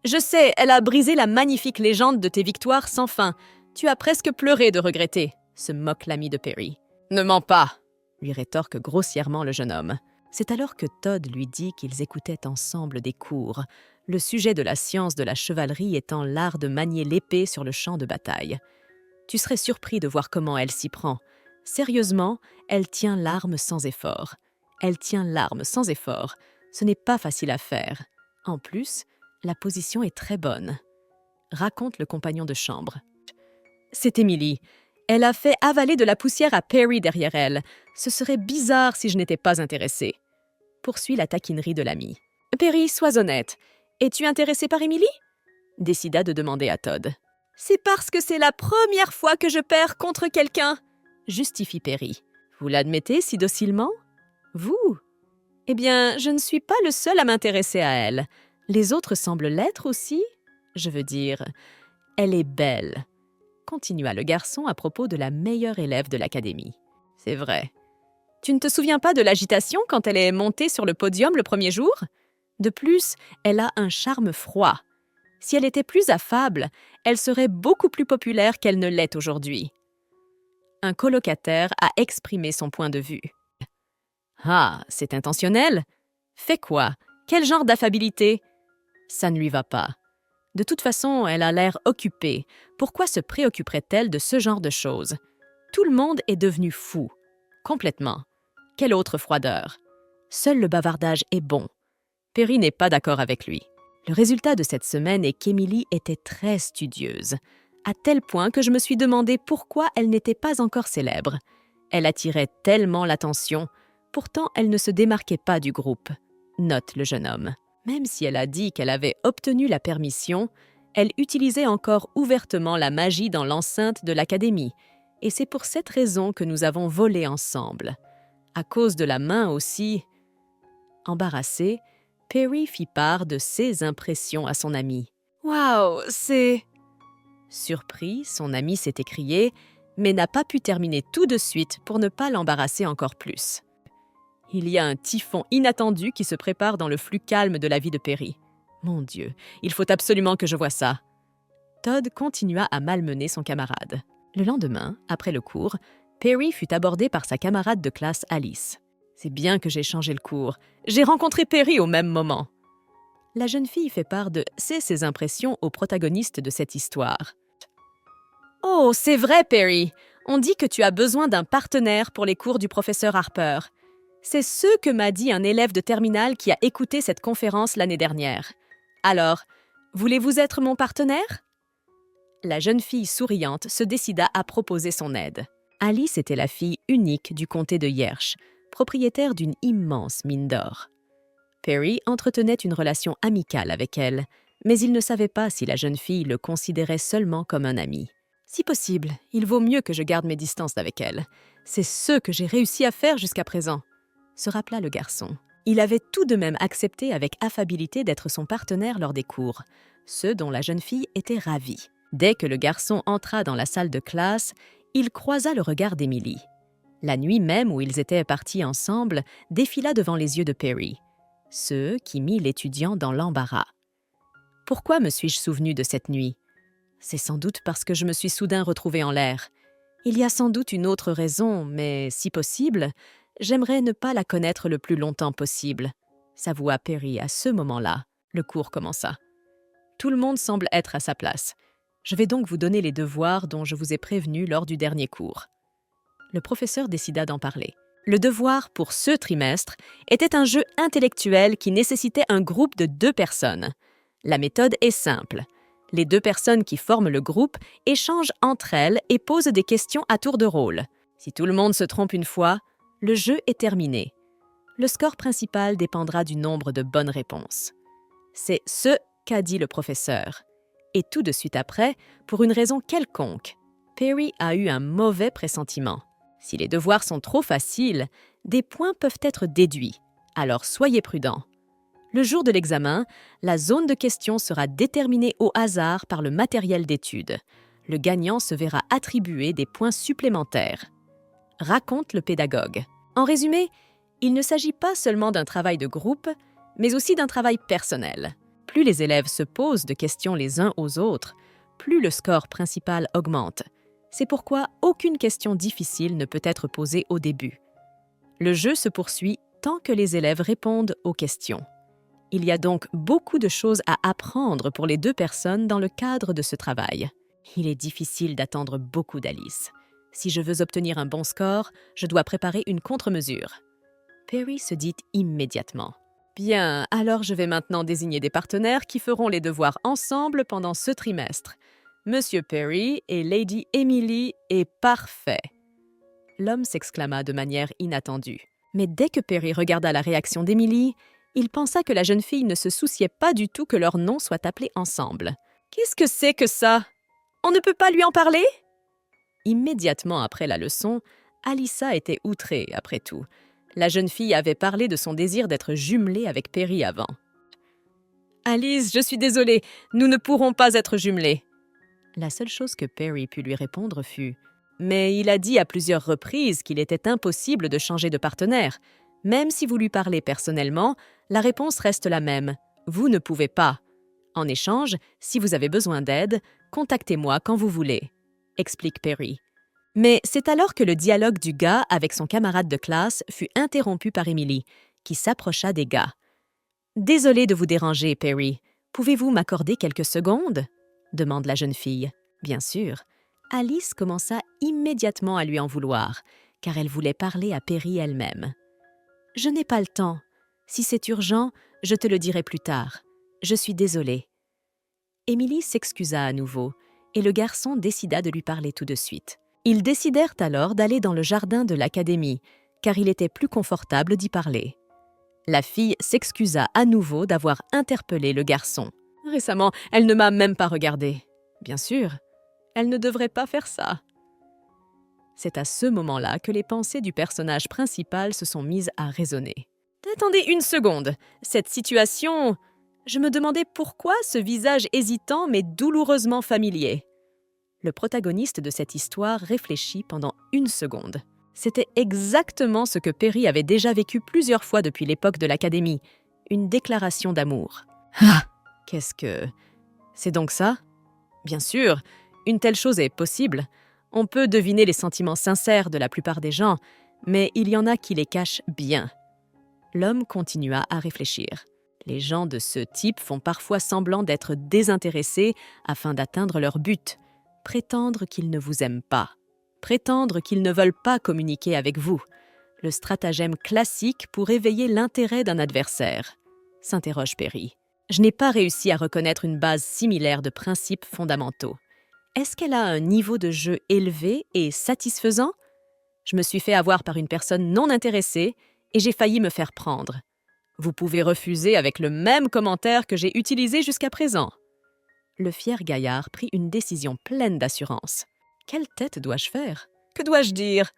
Je sais, elle a brisé la magnifique légende de tes victoires sans fin. Tu as presque pleuré de regretter, » se moque l'ami de Perry. « Ne mens pas !» lui rétorque grossièrement le jeune homme. C'est alors que Todd lui dit qu'ils écoutaient ensemble des cours, le sujet de la science de la chevalerie étant l'art de manier l'épée sur le champ de bataille. Tu serais surpris de voir comment elle s'y prend. Sérieusement, elle tient l'arme sans effort. Elle tient l'arme sans effort. Ce n'est pas facile à faire. En plus, la position est très bonne. Raconte le compagnon de chambre. C'est Émilie. Elle a fait avaler de la poussière à Perry derrière elle. Ce serait bizarre si je n'étais pas intéressée. Poursuit la taquinerie de l'ami. Perry, sois honnête. Es-tu intéressé par Émilie ? Décida de demander à Todd. C'est parce que c'est la première fois que je perds contre quelqu'un, justifie Perry. Vous l'admettez si docilement ? Vous ? Eh bien, je ne suis pas le seul à m'intéresser à elle. Les autres semblent l'être aussi. Je veux dire, elle est belle, continua le garçon à propos de la meilleure élève de l'académie. C'est vrai. Tu ne te souviens pas de l'agitation quand elle est montée sur le podium le premier jour ? De plus, elle a un charme froid. Si elle était plus affable, elle serait beaucoup plus populaire qu'elle ne l'est aujourd'hui. Un colocataire a exprimé son point de vue. Ah, c'est intentionnel ? Fais quoi ? Quel genre d'affabilité ? Ça ne lui va pas. De toute façon, elle a l'air occupée. Pourquoi se préoccuperait-elle de ce genre de choses ? Tout le monde est devenu fou. Complètement. Quelle autre froideur ? Seul le bavardage est bon. Perry n'est pas d'accord avec lui. Le résultat de cette semaine est qu'Émilie était très studieuse, à tel point que je me suis demandé pourquoi elle n'était pas encore célèbre. Elle attirait tellement l'attention, pourtant elle ne se démarquait pas du groupe, note le jeune homme. Même si elle a dit qu'elle avait obtenu la permission, elle utilisait encore ouvertement la magie dans l'enceinte de l'académie, et c'est pour cette raison que nous avons volé ensemble. À cause de la main aussi. Embarrassée, Perry fit part de ses impressions à son ami. « Waouh, c'est... » Surpris, son ami s'est écrié, mais n'a pas pu terminer tout de suite pour ne pas l'embarrasser encore plus. Il y a un typhon inattendu qui se prépare dans le flux calme de la vie de Perry. Mon Dieu, il faut absolument que je voie ça. Todd continua à malmener son camarade. Le lendemain, après le cours, Perry fut abordé par sa camarade de classe Alice. C'est bien que j'ai changé le cours. J'ai rencontré Perry au même moment. La jeune fille fait part de ses impressions au protagoniste de cette histoire. Oh, c'est vrai, Perry. On dit que tu as besoin d'un partenaire pour les cours du professeur Harper. C'est ce que m'a dit un élève de terminale qui a écouté cette conférence l'année dernière. Alors, voulez-vous être mon partenaire ? La jeune fille souriante se décida à proposer son aide. Alice était la fille unique du comté de Yersh, propriétaire d'une immense mine d'or. Perry entretenait une relation amicale avec elle, mais il ne savait pas si la jeune fille le considérait seulement comme un ami. Si possible, il vaut mieux que je garde mes distances avec elle. C'est ce que j'ai réussi à faire jusqu'à présent, se rappela le garçon. Il avait tout de même accepté avec affabilité d'être son partenaire lors des cours, ce dont la jeune fille était ravie. Dès que le garçon entra dans la salle de classe, il croisa le regard d'Émilie. La nuit même où ils étaient partis ensemble défila devant les yeux de Perry, ce qui mit l'étudiant dans l'embarras. Pourquoi me suis-je souvenu de cette nuit? C'est sans doute parce que je me suis soudain retrouvé en l'air. Il y a sans doute une autre raison, mais si possible, j'aimerais ne pas la connaître le plus longtemps possible, s'avoua Perry à ce moment-là. Le cours commença. Tout le monde semble être à sa place. Je vais donc vous donner les devoirs dont je vous ai prévenu lors du dernier cours. Le professeur décida d'en parler. Le devoir pour ce trimestre était un jeu intellectuel qui nécessitait un groupe de 2 personnes. La méthode est simple. Les 2 personnes qui forment le groupe échangent entre elles et posent des questions à tour de rôle. Si tout le monde se trompe une fois, le jeu est terminé. Le score principal dépendra du nombre de bonnes réponses. C'est ce qu'a dit le professeur. Et tout de suite après, pour une raison quelconque, Perry a eu un mauvais pressentiment. Si les devoirs sont trop faciles, des points peuvent être déduits. Alors soyez prudents. Le jour de l'examen, la zone de questions sera déterminée au hasard par le matériel d'étude. Le gagnant se verra attribuer des points supplémentaires. Raconte le pédagogue. En résumé, il ne s'agit pas seulement d'un travail de groupe, mais aussi d'un travail personnel. Plus les élèves se posent de questions les uns aux autres, plus le score principal augmente. C'est pourquoi aucune question difficile ne peut être posée au début. Le jeu se poursuit tant que les élèves répondent aux questions. Il y a donc beaucoup de choses à apprendre pour les 2 personnes dans le cadre de ce travail. Il est difficile d'attendre beaucoup d'Alice. Si je veux obtenir un bon score, je dois préparer une contre-mesure. Perry se dit immédiatement. Bien, alors je vais maintenant désigner des partenaires qui feront les devoirs ensemble pendant ce trimestre. Monsieur Perry et Lady Emily est parfait. L'homme s'exclama de manière inattendue. Mais dès que Perry regarda la réaction d'Emily, il pensa que la jeune fille ne se souciait pas du tout que leurs noms soient appelés ensemble. « Qu'est-ce que c'est que ça? On ne peut pas lui en parler ?» Immédiatement après la leçon, Alyssa était outrée, après tout. La jeune fille avait parlé de son désir d'être jumelée avec Perry avant. « Alice, je suis désolée, nous ne pourrons pas être jumelés. » La seule chose que Perry put lui répondre fut « Mais il a dit à plusieurs reprises qu'il était impossible de changer de partenaire. Même si vous lui parlez personnellement, la réponse reste la même. Vous ne pouvez pas. En échange, si vous avez besoin d'aide, contactez-moi quand vous voulez. » explique Perry. Mais c'est alors que le dialogue du gars avec son camarade de classe fut interrompu par Emily, qui s'approcha des gars. « Désolée de vous déranger, Perry. Pouvez-vous m'accorder quelques secondes ?» demande la jeune fille. Bien sûr, Alice commença immédiatement à lui en vouloir, car elle voulait parler à Perry elle-même. « Je n'ai pas le temps. Si c'est urgent, je te le dirai plus tard. Je suis désolée. » Emily s'excusa à nouveau, et le garçon décida de lui parler tout de suite. Ils décidèrent alors d'aller dans le jardin de l'académie, car il était plus confortable d'y parler. La fille s'excusa à nouveau d'avoir interpellé le garçon. « Récemment, elle ne m'a même pas regardée. » Bien sûr, elle ne devrait pas faire ça. C'est à ce moment-là que les pensées du personnage principal se sont mises à résonner. « Attendez une seconde, cette situation... » Je me demandais pourquoi ce visage hésitant mais douloureusement familier. Le protagoniste de cette histoire réfléchit pendant une seconde. C'était exactement ce que Perry avait déjà vécu plusieurs fois depuis l'époque de l'académie, une déclaration d'amour. Ah! Qu'est-ce que... C'est donc ça? Bien sûr, une telle chose est possible. On peut deviner les sentiments sincères de la plupart des gens, mais il y en a qui les cachent bien. L'homme continua à réfléchir. Les gens de ce type font parfois semblant d'être désintéressés afin d'atteindre leur but. Prétendre qu'ils ne vous aiment pas. Prétendre qu'ils ne veulent pas communiquer avec vous. Le stratagème classique pour éveiller l'intérêt d'un adversaire. S'interroge Perry. Je n'ai pas réussi à reconnaître une base similaire de principes fondamentaux. Est-ce qu'elle a un niveau de jeu élevé et satisfaisant? Je me suis fait avoir par une personne non intéressée et j'ai failli me faire prendre. Vous pouvez refuser avec le même commentaire que j'ai utilisé jusqu'à présent. Le fier gaillard prit une décision pleine d'assurance. Quelle tête dois-je faire? Que dois-je dire?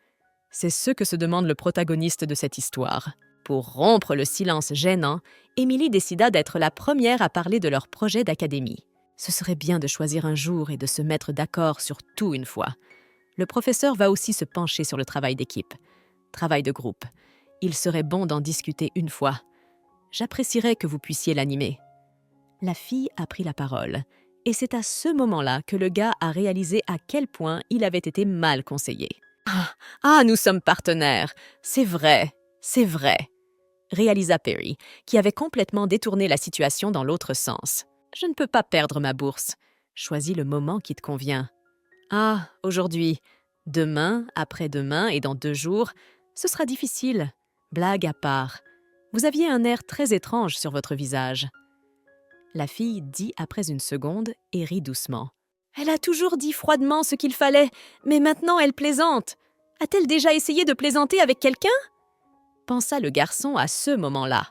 C'est ce que se demande le protagoniste de cette histoire. Pour rompre le silence gênant, Emily décida d'être la première à parler de leur projet d'académie. Ce serait bien de choisir un jour et de se mettre d'accord sur tout une fois. Le professeur va aussi se pencher sur le travail d'équipe. travail de groupe. Il serait bon d'en discuter une fois. J'apprécierais que vous puissiez l'animer. » La fille a pris la parole, et c'est à ce moment-là que le gars a réalisé à quel point il avait été mal conseillé. Nous sommes partenaires. C'est vrai, réalisa Perry, qui avait complètement détourné la situation dans l'autre sens. Je ne peux pas perdre ma bourse. Choisis le moment qui te convient. Aujourd'hui. Demain, après-demain et dans 2 jours, ce sera difficile. Blague à part. Vous aviez un air très étrange sur votre visage. La fille dit après une seconde et rit doucement. Elle a toujours dit froidement ce qu'il fallait, mais maintenant elle plaisante. A-t-elle déjà essayé de plaisanter avec quelqu'un ? Pensa le garçon à ce moment-là.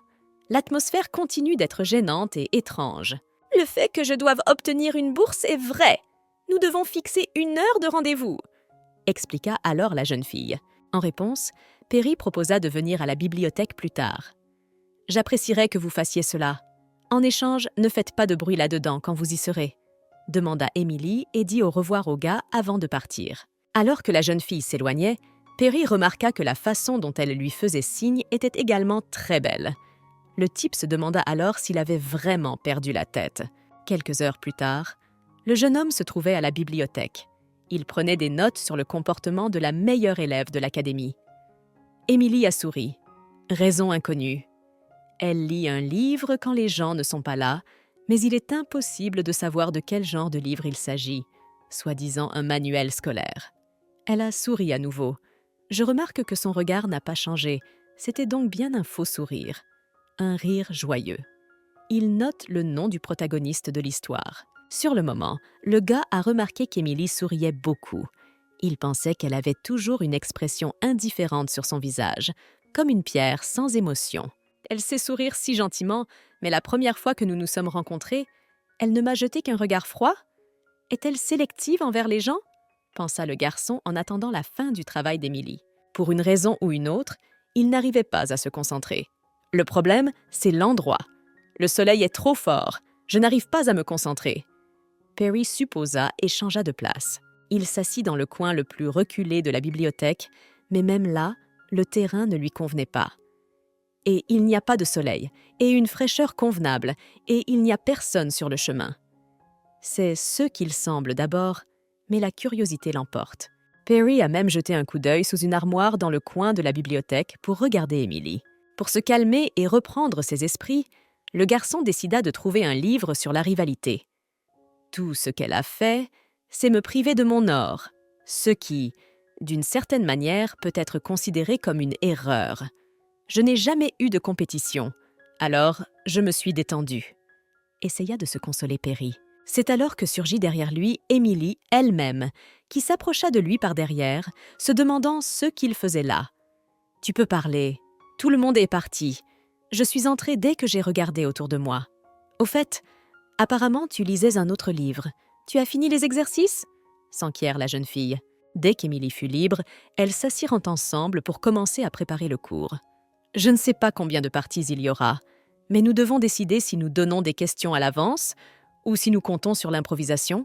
L'atmosphère continue d'être gênante et étrange. Le fait que je doive obtenir une bourse est vrai. Nous devons fixer 1 heure de rendez-vous, expliqua alors la jeune fille. En réponse, Perry proposa de venir à la bibliothèque plus tard. J'apprécierais que vous fassiez cela. En échange, ne faites pas de bruit là-dedans quand vous y serez, demanda Emily et dit au revoir au gars avant de partir. Alors que la jeune fille s'éloignait, Perry remarqua que la façon dont elle lui faisait signe était également très belle. Le type se demanda alors s'il avait vraiment perdu la tête. Quelques heures plus tard, le jeune homme se trouvait à la bibliothèque. Il prenait des notes sur le comportement de la meilleure élève de l'académie. Emily a souri. Raison inconnue. Elle lit un livre quand les gens ne sont pas là, mais il est impossible de savoir de quel genre de livre il s'agit, soi-disant un manuel scolaire. Elle a souri à nouveau. Je remarque que son regard n'a pas changé. C'était donc bien un faux sourire. Un rire joyeux. Il note le nom du protagoniste de l'histoire. Sur le moment, le gars a remarqué qu'Emily souriait beaucoup. Il pensait qu'elle avait toujours une expression indifférente sur son visage, comme une pierre sans émotion. Elle sait sourire si gentiment, mais la première fois que nous nous sommes rencontrés, elle ne m'a jeté qu'un regard froid. Est-elle sélective envers les gens ? Pensa le garçon en attendant la fin du travail d'Emily. Pour une raison ou une autre, il n'arrivait pas à se concentrer. Le problème, c'est l'endroit. Le soleil est trop fort. Je n'arrive pas à me concentrer. Perry supposa et changea de place. Il s'assit dans le coin le plus reculé de la bibliothèque, mais même là, le terrain ne lui convenait pas. Et il n'y a pas de soleil, et une fraîcheur convenable, et il n'y a personne sur le chemin. C'est ce qu'il semble d'abord, mais la curiosité l'emporte. Perry a même jeté un coup d'œil sous une armoire dans le coin de la bibliothèque pour regarder Emily. Pour se calmer et reprendre ses esprits, le garçon décida de trouver un livre sur la rivalité. Tout ce qu'elle a fait, c'est me priver de mon or, ce qui, d'une certaine manière, peut être considéré comme une erreur. Je n'ai jamais eu de compétition, alors je me suis détendue. Essaya de se consoler Perry. C'est alors que surgit derrière lui Emily elle-même, qui s'approcha de lui par derrière, se demandant ce qu'il faisait là. « Tu peux parler. Tout le monde est parti. Je suis entrée dès que j'ai regardé autour de moi. Au fait, apparemment tu lisais un autre livre. Tu as fini les exercices ?» s'enquiert la jeune fille. Dès qu'Emily fut libre, elles s'assirent ensemble pour commencer à préparer le cours. « Je ne sais pas combien de parties il y aura, mais nous devons décider si nous donnons des questions à l'avance ou si nous comptons sur l'improvisation.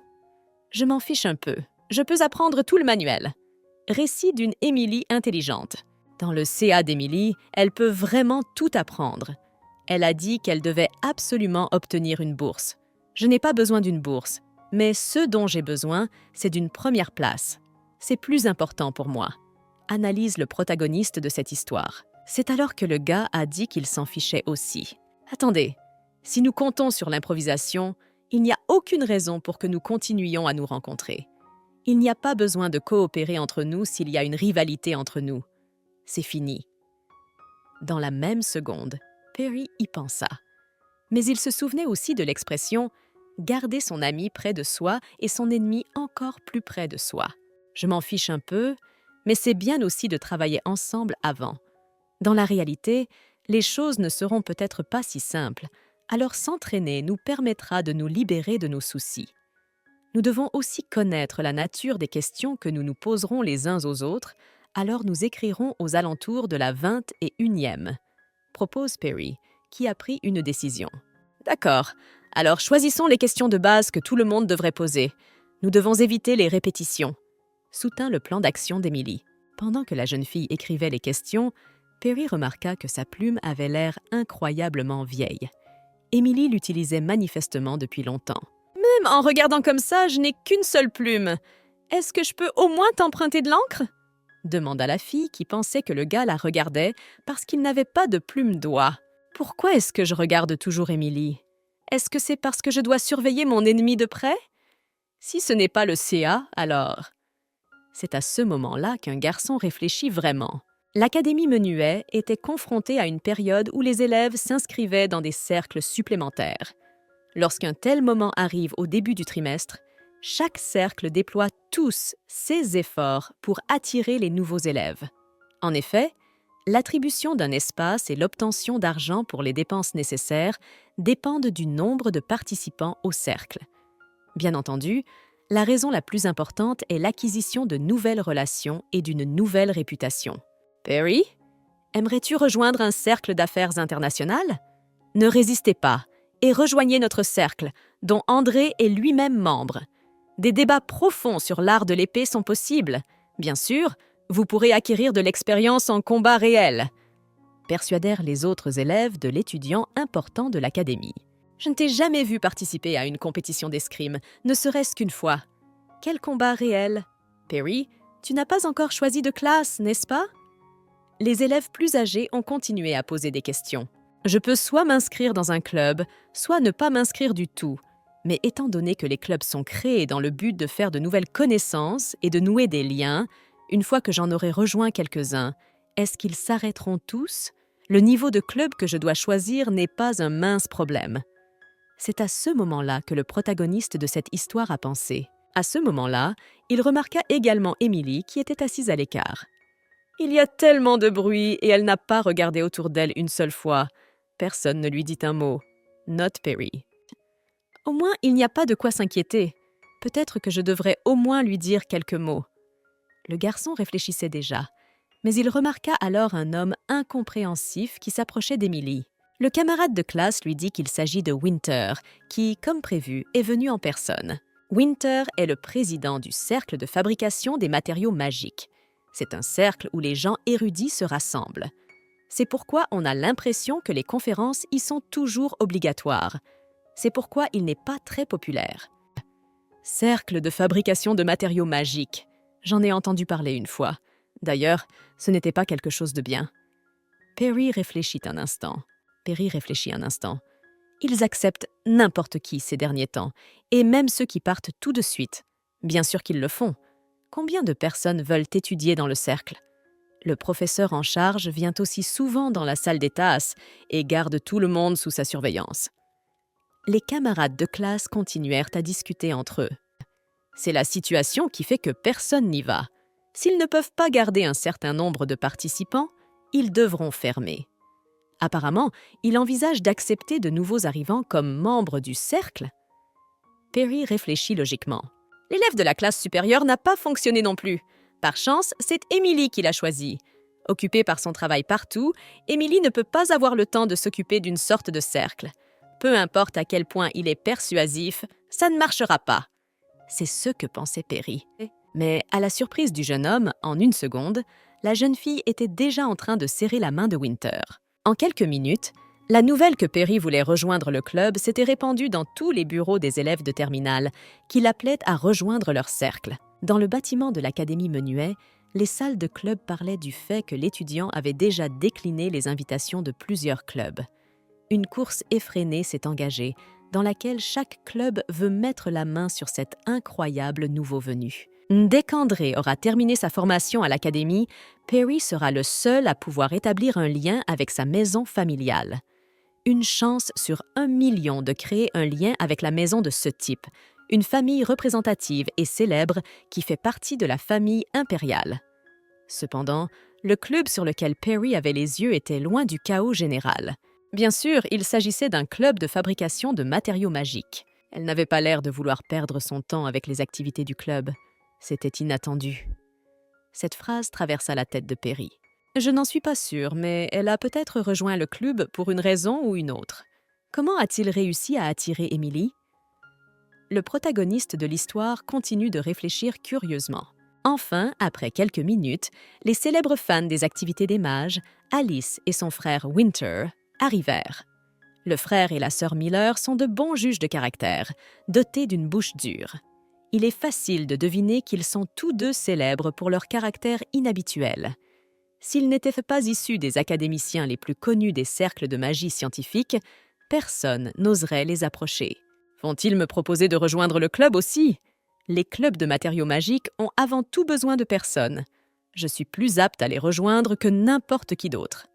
Je m'en fiche un peu. Je peux apprendre tout le manuel. » Récit d'une Emily intelligente. Dans le CA d'Emily, elle peut vraiment tout apprendre. Elle a dit qu'elle devait absolument obtenir une bourse. Je n'ai pas besoin d'une bourse, mais ce dont j'ai besoin, c'est d'une première place. C'est plus important pour moi. Analyse le protagoniste de cette histoire. C'est alors que le gars a dit qu'il s'en fichait aussi. Attendez, si nous comptons sur l'improvisation, il n'y a aucune raison pour que nous continuions à nous rencontrer. Il n'y a pas besoin de coopérer entre nous s'il y a une rivalité entre nous. C'est fini. Dans la même seconde, Perry y pensa. Mais il se souvenait aussi de l'expression « garder son ami près de soi et son ennemi encore plus près de soi ». Je m'en fiche un peu, mais c'est bien aussi de travailler ensemble avant. Dans la réalité, les choses ne seront peut-être pas si simples, alors s'entraîner nous permettra de nous libérer de nos soucis. Nous devons aussi connaître la nature des questions que nous nous poserons les uns aux autres, alors nous écrirons aux alentours de la 21e, propose Perry, qui a pris une décision. D'accord, alors choisissons les questions de base que tout le monde devrait poser. Nous devons éviter les répétitions, soutint le plan d'action d'Emily. Pendant que la jeune fille écrivait les questions, Perry remarqua que sa plume avait l'air incroyablement vieille. Emily l'utilisait manifestement depuis longtemps. « Même en regardant comme ça, je n'ai qu'une seule plume. Est-ce que je peux au moins t'emprunter de l'encre ?» demanda la fille qui pensait que le gars la regardait parce qu'il n'avait pas de plume d'oie. « Pourquoi est-ce que je regarde toujours Emily? Est-ce que c'est parce que je dois surveiller mon ennemi de près? Si ce n'est pas le CA, alors… » C'est à ce moment-là qu'un garçon réfléchit vraiment. L'Académie Menuet était confrontée à une période où les élèves s'inscrivaient dans des cercles supplémentaires. Lorsqu'un tel moment arrive au début du trimestre, chaque cercle déploie tous ses efforts pour attirer les nouveaux élèves. En effet, l'attribution d'un espace et l'obtention d'argent pour les dépenses nécessaires dépendent du nombre de participants au cercle. Bien entendu, la raison la plus importante est l'acquisition de nouvelles relations et d'une nouvelle réputation. Perry, aimerais-tu rejoindre un cercle d'affaires international? Ne résistez pas et rejoignez notre cercle, dont André est lui-même membre. Des débats profonds sur l'art de l'épée sont possibles. Bien sûr, vous pourrez acquérir de l'expérience en combat réel, persuadèrent les autres élèves de l'étudiant important de l'académie. Je ne t'ai jamais vu participer à une compétition d'escrime, ne serait-ce qu'une fois. Quel combat réel? Perry, tu n'as pas encore choisi de classe, n'est-ce pas? Les élèves plus âgés ont continué à poser des questions. Je peux soit m'inscrire dans un club, soit ne pas m'inscrire du tout. Mais étant donné que les clubs sont créés dans le but de faire de nouvelles connaissances et de nouer des liens, une fois que j'en aurai rejoint quelques-uns, est-ce qu'ils s'arrêteront tous? Le niveau de club que je dois choisir n'est pas un mince problème. C'est à ce moment-là que le protagoniste de cette histoire a pensé. À ce moment-là, il remarqua également Emily qui était assise à l'écart. Il y a tellement de bruit et elle n'a pas regardé autour d'elle une seule fois. Personne ne lui dit un mot. Note Perry. Au moins, il n'y a pas de quoi s'inquiéter. Peut-être que je devrais au moins lui dire quelques mots. Le garçon réfléchissait déjà, mais il remarqua alors un homme incompréhensif qui s'approchait d'Emily. Le camarade de classe lui dit qu'il s'agit de Winter, qui, comme prévu, est venu en personne. Winter est le président du cercle de fabrication des matériaux magiques. C'est un cercle où les gens érudits se rassemblent. C'est pourquoi on a l'impression que les conférences y sont toujours obligatoires. C'est pourquoi il n'est pas très populaire. Cercle de fabrication de matériaux magiques. J'en ai entendu parler une fois. D'ailleurs, ce n'était pas quelque chose de bien. Perry réfléchit un instant. Ils acceptent n'importe qui ces derniers temps, et même ceux qui partent tout de suite. Bien sûr qu'ils le font. Combien de personnes veulent étudier dans le cercle? Le professeur en charge vient aussi souvent dans la salle des tasses et garde tout le monde sous sa surveillance. Les camarades de classe continuèrent à discuter entre eux. C'est la situation qui fait que personne n'y va. S'ils ne peuvent pas garder un certain nombre de participants, ils devront fermer. Apparemment, il envisage d'accepter de nouveaux arrivants comme membres du cercle. Perry réfléchit logiquement. L'élève de la classe supérieure n'a pas fonctionné non plus. Par chance, c'est Emily qui l'a choisi. Occupée par son travail partout, Emily ne peut pas avoir le temps de s'occuper d'une sorte de cercle. Peu importe à quel point il est persuasif, ça ne marchera pas. C'est ce que pensait Perry. Mais à la surprise du jeune homme, en une seconde, la jeune fille était déjà en train de serrer la main de Winter. En quelques minutes, la nouvelle que Perry voulait rejoindre le club s'était répandue dans tous les bureaux des élèves de terminale, qui l'appelaient à rejoindre leur cercle. Dans le bâtiment de l'Académie Menuet, les salles de club parlaient du fait que l'étudiant avait déjà décliné les invitations de plusieurs clubs. Une course effrénée s'est engagée, dans laquelle chaque club veut mettre la main sur cet incroyable nouveau venu. Dès qu'André aura terminé sa formation à l'académie, Perry sera le seul à pouvoir établir un lien avec sa maison familiale. Une chance sur 1 million de créer un lien avec la maison de ce type, une famille représentative et célèbre qui fait partie de la famille impériale. Cependant, le club sur lequel Perry avait les yeux était loin du chaos général. Bien sûr, il s'agissait d'un club de fabrication de matériaux magiques. Elle n'avait pas l'air de vouloir perdre son temps avec les activités du club. C'était inattendu. Cette phrase traversa la tête de Perry. Je n'en suis pas sûre, mais elle a peut-être rejoint le club pour une raison ou une autre. Comment a-t-il réussi à attirer Emily? Le protagoniste de l'histoire continue de réfléchir curieusement. Enfin, après quelques minutes, les célèbres fans des activités des mages, Alice et son frère Winter, arrivèrent. Le frère et la sœur Miller sont de bons juges de caractère, dotés d'une bouche dure. Il est facile de deviner qu'ils sont tous deux célèbres pour leur caractère inhabituel. S'ils n'étaient pas issus des académiciens les plus connus des cercles de magie scientifique, personne n'oserait les approcher. Vont-ils me proposer de rejoindre le club aussi ? Les clubs de matériaux magiques ont avant tout besoin de personnes. Je suis plus apte à les rejoindre que n'importe qui d'autre,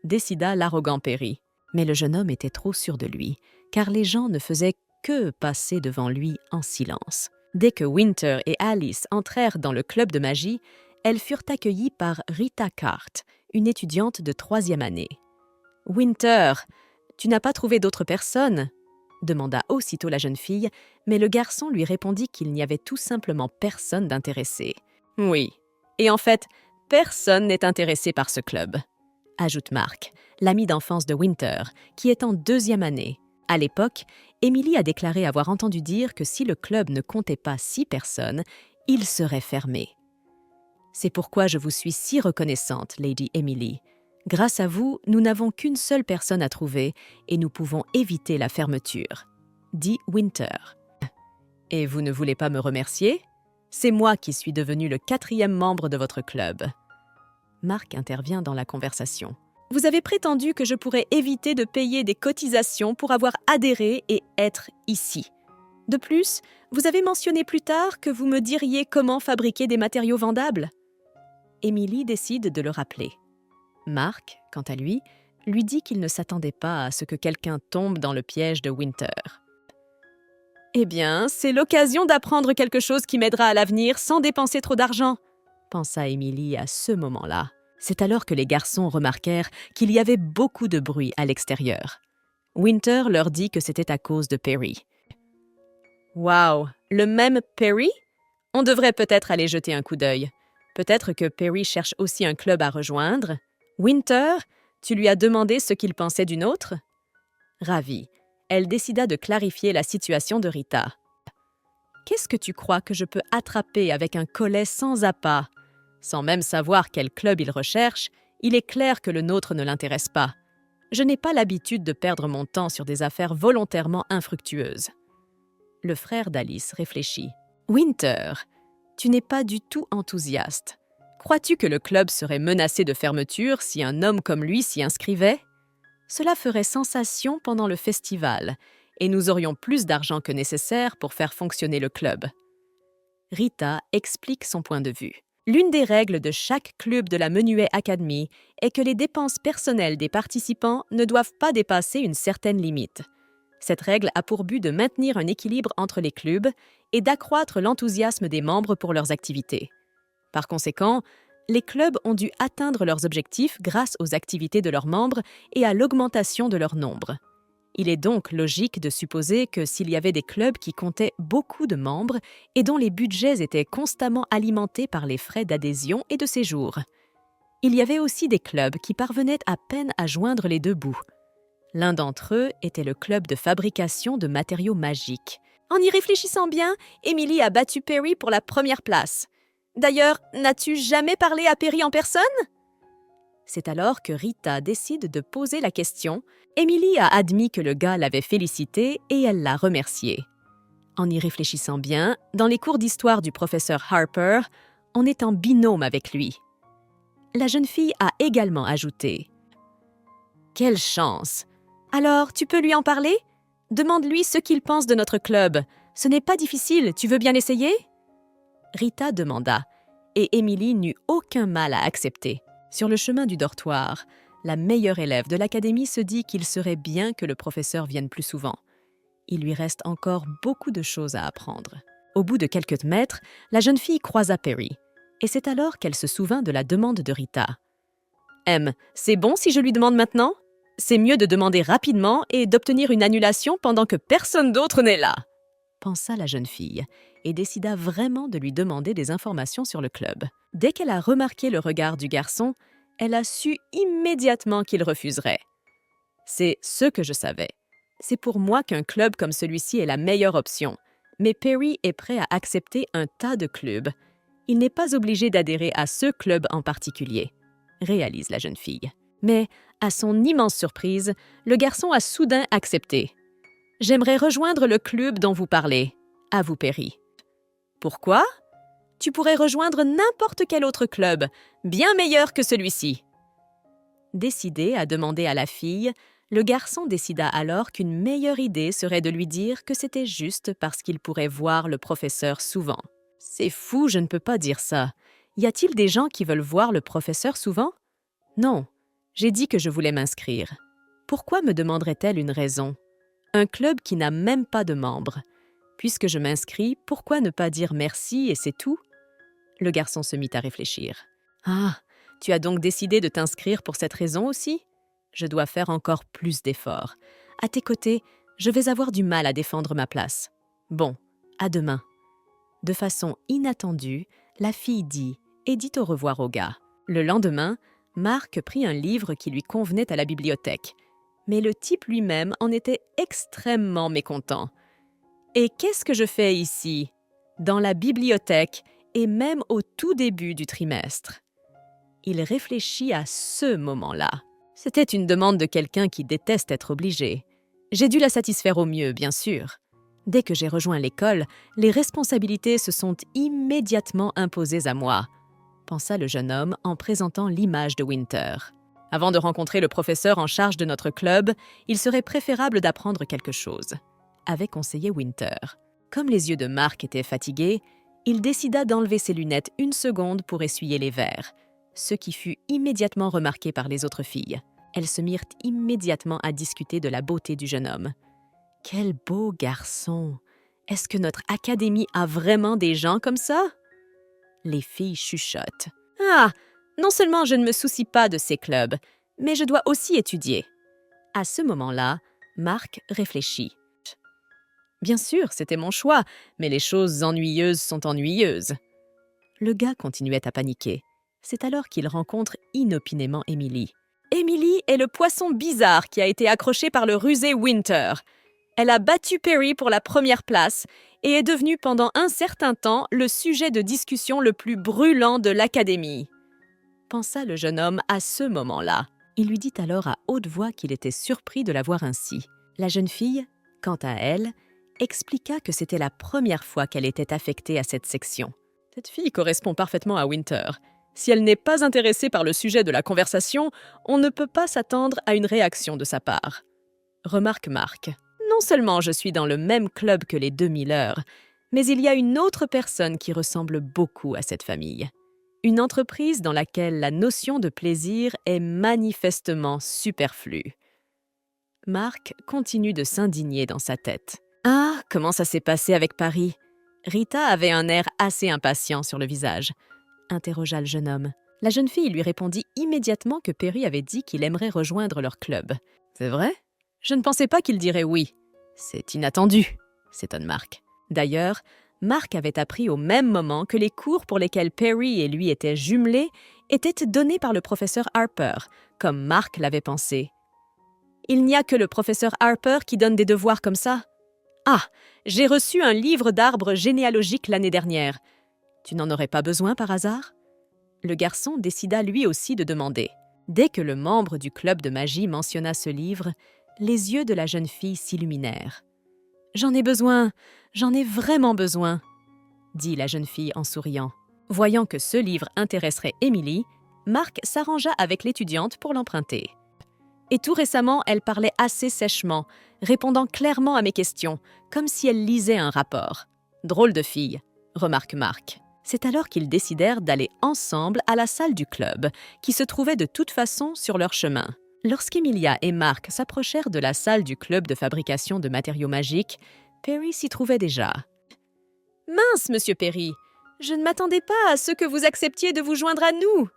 décida l'arrogant Perry. Mais le jeune homme était trop sûr de lui, car les gens ne faisaient que passer devant lui en silence. Dès que Winter et Alice entrèrent dans le club de magie, elles furent accueillies par Rita Cart, une étudiante de 3e année. « Winter, tu n'as pas trouvé d'autres personnes ?» demanda aussitôt la jeune fille, mais le garçon lui répondit qu'il n'y avait tout simplement personne d'intéressé. « Oui, et en fait, personne n'est intéressé par ce club », ajoute Mark, l'ami d'enfance de Winter, qui est en 2e année. À l'époque, Emily a déclaré avoir entendu dire que si le club ne comptait pas 6 personnes, il serait fermé. « C'est pourquoi je vous suis si reconnaissante, Lady Emily. Grâce à vous, nous n'avons qu'une seule personne à trouver et nous pouvons éviter la fermeture, » dit Winter. « Et vous ne voulez pas me remercier ? C'est moi qui suis devenu le 4e membre de votre club. » Mark intervient dans la conversation. « Vous avez prétendu que je pourrais éviter de payer des cotisations pour avoir adhéré et être ici. De plus, vous avez mentionné plus tard que vous me diriez comment fabriquer des matériaux vendables. » Emily décide de le rappeler. Mark, quant à lui dit qu'il ne s'attendait pas à ce que quelqu'un tombe dans le piège de Winter. « Eh bien, c'est l'occasion d'apprendre quelque chose qui m'aidera à l'avenir sans dépenser trop d'argent, » pensa Emily à ce moment-là. C'est alors que les garçons remarquèrent qu'il y avait beaucoup de bruit à l'extérieur. Winter leur dit que c'était à cause de Perry. « Wow, le même Perry ? On devrait peut-être aller jeter un coup d'œil. Peut-être que Perry cherche aussi un club à rejoindre. Winter, tu lui as demandé ce qu'il pensait d'une autre ? » Ravie, elle décida de clarifier la situation de Rita. « Qu'est-ce que tu crois que je peux attraper avec un collet sans appât ? Sans même savoir quel club il recherche, il est clair que le nôtre ne l'intéresse pas. Je n'ai pas l'habitude de perdre mon temps sur des affaires volontairement infructueuses. » Le frère d'Alice réfléchit. « Winter, tu n'es pas du tout enthousiaste. Crois-tu que le club serait menacé de fermeture si un homme comme lui s'y inscrivait ? Cela ferait sensation pendant le festival, et nous aurions plus d'argent que nécessaire pour faire fonctionner le club. » Rita explique son point de vue. L'une des règles de chaque club de la Menuet Academy est que les dépenses personnelles des participants ne doivent pas dépasser une certaine limite. Cette règle a pour but de maintenir un équilibre entre les clubs et d'accroître l'enthousiasme des membres pour leurs activités. Par conséquent, les clubs ont dû atteindre leurs objectifs grâce aux activités de leurs membres et à l'augmentation de leur nombre. Il est donc logique de supposer que s'il y avait des clubs qui comptaient beaucoup de membres et dont les budgets étaient constamment alimentés par les frais d'adhésion et de séjour. Il y avait aussi des clubs qui parvenaient à peine à joindre les deux bouts. L'un d'entre eux était le club de fabrication de matériaux magiques. En y réfléchissant bien, Emily a battu Perry pour la première place. D'ailleurs, n'as-tu jamais parlé à Perry en personne ? C'est alors que Rita décide de poser la question. Emily a admis que le gars l'avait félicitée et elle l'a remercié. En y réfléchissant bien, dans les cours d'histoire du professeur Harper, on est en binôme avec lui. La jeune fille a également ajouté « Quelle chance ! Alors, tu peux lui en parler ? Demande-lui ce qu'il pense de notre club. Ce n'est pas difficile, tu veux bien essayer ?» Rita demanda, et Emily n'eut aucun mal à accepter. Sur le chemin du dortoir, la meilleure élève de l'académie se dit qu'il serait bien que le professeur vienne plus souvent. Il lui reste encore beaucoup de choses à apprendre. Au bout de quelques mètres, la jeune fille croisa Perry, et c'est alors qu'elle se souvint de la demande de Rita. « M, c'est bon si je lui demande maintenant ? C'est mieux de demander rapidement et d'obtenir une annulation pendant que personne d'autre n'est là !» pensa la jeune fille, et décida vraiment de lui demander des informations sur le club. Dès qu'elle a remarqué le regard du garçon, elle a su immédiatement qu'il refuserait. « C'est ce que je savais. C'est pour moi qu'un club comme celui-ci est la meilleure option. Mais Perry est prêt à accepter un tas de clubs. Il n'est pas obligé d'adhérer à ce club en particulier, réalise la jeune fille. Mais, à son immense surprise, le garçon a soudain accepté. « J'aimerais rejoindre le club dont vous parlez, avoue Perry. »« Pourquoi ? Tu pourrais rejoindre n'importe quel autre club, bien meilleur que celui-ci. » Décidé à demander à la fille, le garçon décida alors qu'une meilleure idée serait de lui dire que c'était juste parce qu'il pourrait voir le professeur souvent. « C'est fou, je ne peux pas dire ça. Y a-t-il des gens qui veulent voir le professeur souvent ? » « Non, j'ai dit que je voulais m'inscrire. Pourquoi me demanderait-elle une raison ? Un club qui n'a même pas de membres. Puisque je m'inscris, pourquoi ne pas dire merci et c'est tout ?» Le garçon se mit à réfléchir. « Ah, tu as donc décidé de t'inscrire pour cette raison aussi ? Je dois faire encore plus d'efforts. À tes côtés, je vais avoir du mal à défendre ma place. Bon, à demain. » De façon inattendue, la fille dit au revoir au gars. Le lendemain, Mark prit un livre qui lui convenait à la bibliothèque. Mais le type lui-même en était extrêmement mécontent. « Et qu'est-ce que je fais ici ? Dans la bibliothèque et même au tout début du trimestre. » Il réfléchit à ce moment-là. C'était une demande de quelqu'un qui déteste être obligé. J'ai dû la satisfaire au mieux, bien sûr. Dès que j'ai rejoint l'école, les responsabilités se sont immédiatement imposées à moi, pensa le jeune homme en présentant l'image de Winter. Avant de rencontrer le professeur en charge de notre club, il serait préférable d'apprendre quelque chose, avait conseillé Winter. Comme les yeux de Mark étaient fatigués, il décida d'enlever ses lunettes une seconde pour essuyer les verres, ce qui fut immédiatement remarqué par les autres filles. Elles se mirent immédiatement à discuter de la beauté du jeune homme. « Quel beau garçon! Est-ce que notre académie a vraiment des gens comme ça? » Les filles chuchotent. « Ah! Non seulement je ne me soucie pas de ces clubs, mais je dois aussi étudier. » À ce moment-là, Mark réfléchit. « Bien sûr, c'était mon choix, mais les choses ennuyeuses sont ennuyeuses. » Le gars continuait à paniquer. C'est alors qu'il rencontre inopinément Emily. Emily est le poisson bizarre qui a été accroché par le rusé Winter. Elle a battu Perry pour la première place et est devenue pendant un certain temps le sujet de discussion le plus brûlant de l'académie. Pensa le jeune homme à ce moment-là. Il lui dit alors à haute voix qu'il était surpris de la voir ainsi. La jeune fille, quant à elle, expliqua que c'était la première fois qu'elle était affectée à cette section. Cette fille correspond parfaitement à Winter. Si elle n'est pas intéressée par le sujet de la conversation, on ne peut pas s'attendre à une réaction de sa part. Remarque Mark. Non seulement je suis dans le même club que les 2000 heures, mais il y a une autre personne qui ressemble beaucoup à cette famille. Une entreprise dans laquelle la notion de plaisir est manifestement superflue. Mark continue de s'indigner dans sa tête. Ah, comment ça s'est passé avec Paris ? Rita avait un air assez impatient sur le visage. Interrogea le jeune homme. La jeune fille lui répondit immédiatement que Perry avait dit qu'il aimerait rejoindre leur club. C'est vrai ? Je ne pensais pas qu'il dirait oui. C'est inattendu, s'étonne Mark. D'ailleurs, Mark avait appris au même moment que les cours pour lesquels Perry et lui étaient jumelés étaient donnés par le professeur Harper, comme Mark l'avait pensé. Il n'y a que le professeur Harper qui donne des devoirs comme ça. Ah, j'ai reçu un livre d'arbres généalogiques l'année dernière. Tu n'en aurais pas besoin par hasard ? Le garçon décida lui aussi de demander. Dès que le membre du club de magie mentionna ce livre, les yeux de la jeune fille s'illuminèrent. « J'en ai besoin, j'en ai vraiment besoin », dit la jeune fille en souriant. Voyant que ce livre intéresserait Emily, Mark s'arrangea avec l'étudiante pour l'emprunter. Et tout récemment, elle parlait assez sèchement, répondant clairement à mes questions, comme si elle lisait un rapport. Drôle de fille, remarque Mark. C'est alors qu'ils décidèrent d'aller ensemble à la salle du club, qui se trouvait de toute façon sur leur chemin. Lorsqu'Emilia et Mark s'approchèrent de la salle du club de fabrication de matériaux magiques, Perry s'y trouvait déjà. « Mince, monsieur Perry, je ne m'attendais pas à ce que vous acceptiez de vous joindre à nous !»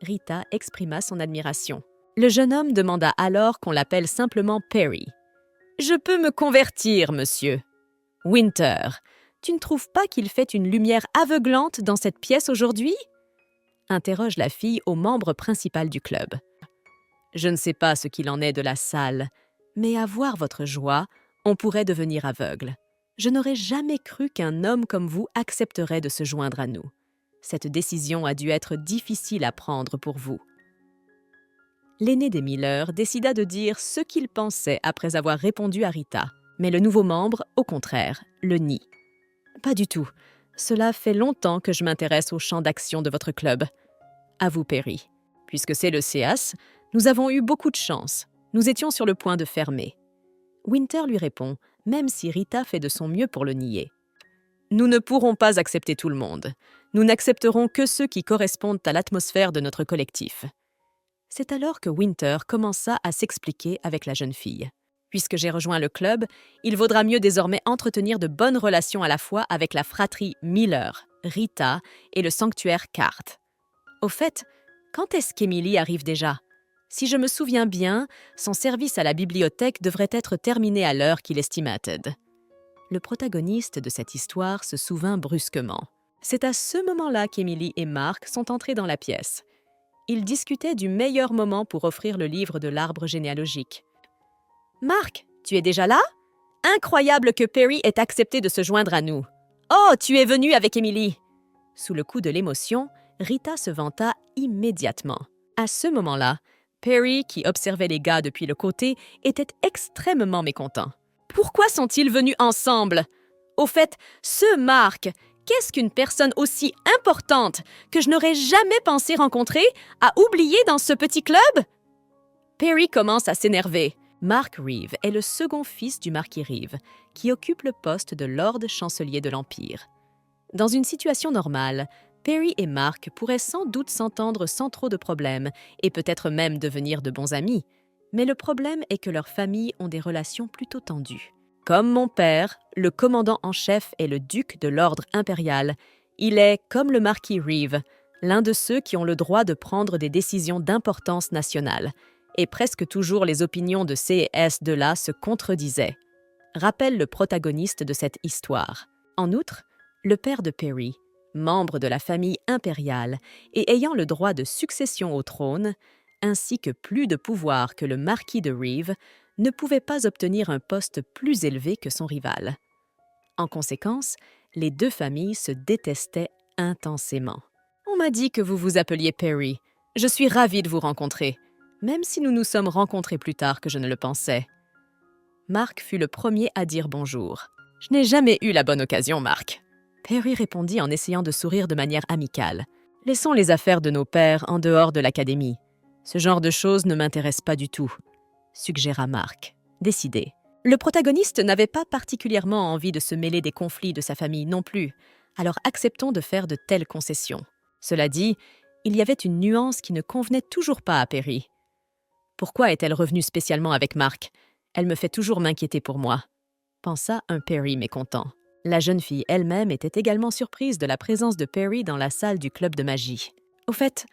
Rita exprima son admiration. Le jeune homme demanda alors qu'on l'appelle simplement Perry. « Je peux me convertir, monsieur. »« Winter, tu ne trouves pas qu'il fait une lumière aveuglante dans cette pièce aujourd'hui ?» interroge la fille au membre principal du club. « Je ne sais pas ce qu'il en est de la salle, mais à voir votre joie, on pourrait devenir aveugle. Je n'aurais jamais cru qu'un homme comme vous accepterait de se joindre à nous. Cette décision a dû être difficile à prendre pour vous. L'aîné des Miller décida de dire ce qu'il pensait après avoir répondu à Rita. Mais le nouveau membre, au contraire, le nie. « Pas du tout. Cela fait longtemps que je m'intéresse au champ d'action de votre club. » Avoue Perry. « Puisque c'est le CEAS, nous avons eu beaucoup de chance. Nous étions sur le point de fermer. » Winter lui répond, même si Rita fait de son mieux pour le nier. « Nous ne pourrons pas accepter tout le monde. Nous n'accepterons que ceux qui correspondent à l'atmosphère de notre collectif. » C'est alors que Winter commença à s'expliquer avec la jeune fille. « Puisque j'ai rejoint le club, il vaudra mieux désormais entretenir de bonnes relations à la fois avec la fratrie Miller, Rita et le sanctuaire Cart. Au fait, quand est-ce qu'Emily arrive déjà? Si je me souviens bien, son service à la bibliothèque devrait être terminé à l'heure qu'il estimated. » Le protagoniste de cette histoire se souvint brusquement. C'est à ce moment-là qu'Emily et Mark sont entrés dans la pièce. Ils discutaient du meilleur moment pour offrir le livre de l'arbre généalogique. « Mark, tu es déjà là? Incroyable que Perry ait accepté de se joindre à nous. Oh, tu es venu avec Emily! » Sous le coup de l'émotion, Rita se vanta immédiatement. À ce moment-là, Perry, qui observait les gars depuis le côté, était extrêmement mécontent. Pourquoi sont-ils venus ensemble? Au fait, ce Mark, qu'est-ce qu'une personne aussi importante que je n'aurais jamais pensé rencontrer a oublié dans ce petit club? Perry commence à s'énerver. Mark Reeve est le second fils du marquis Reeve, qui occupe le poste de Lord chancelier de l'Empire. Dans une situation normale, Perry et Mark pourraient sans doute s'entendre sans trop de problèmes et peut-être même devenir de bons amis. Mais le problème est que leurs familles ont des relations plutôt tendues. Comme mon père, le commandant en chef est le duc de l'ordre impérial. Il est, comme le marquis Reeve, l'un de ceux qui ont le droit de prendre des décisions d'importance nationale. Et presque toujours les opinions de C et S de là se contredisaient. Rappelle le protagoniste de cette histoire. En outre, le père de Perry, membre de la famille impériale et ayant le droit de succession au trône, ainsi que plus de pouvoir que le marquis de Reeve, ne pouvait pas obtenir un poste plus élevé que son rival. En conséquence, les deux familles se détestaient intensément. « On m'a dit que vous vous appeliez Perry. Je suis ravie de vous rencontrer, même si nous nous sommes rencontrés plus tard que je ne le pensais. » Mark fut le premier à dire bonjour. « Je n'ai jamais eu la bonne occasion, Mark. » Perry répondit en essayant de sourire de manière amicale. « Laissons les affaires de nos pères en dehors de l'académie. Ce genre de choses ne m'intéresse pas du tout, » suggéra Mark, décidé. Le protagoniste n'avait pas particulièrement envie de se mêler des conflits de sa famille non plus, alors acceptons de faire de telles concessions. Cela dit, il y avait une nuance qui ne convenait toujours pas à Perry. Pourquoi est-elle revenue spécialement avec Mark? Elle me fait toujours m'inquiéter pour moi, pensa un Perry mécontent. La jeune fille elle-même était également surprise de la présence de Perry dans la salle du club de magie. Au fait,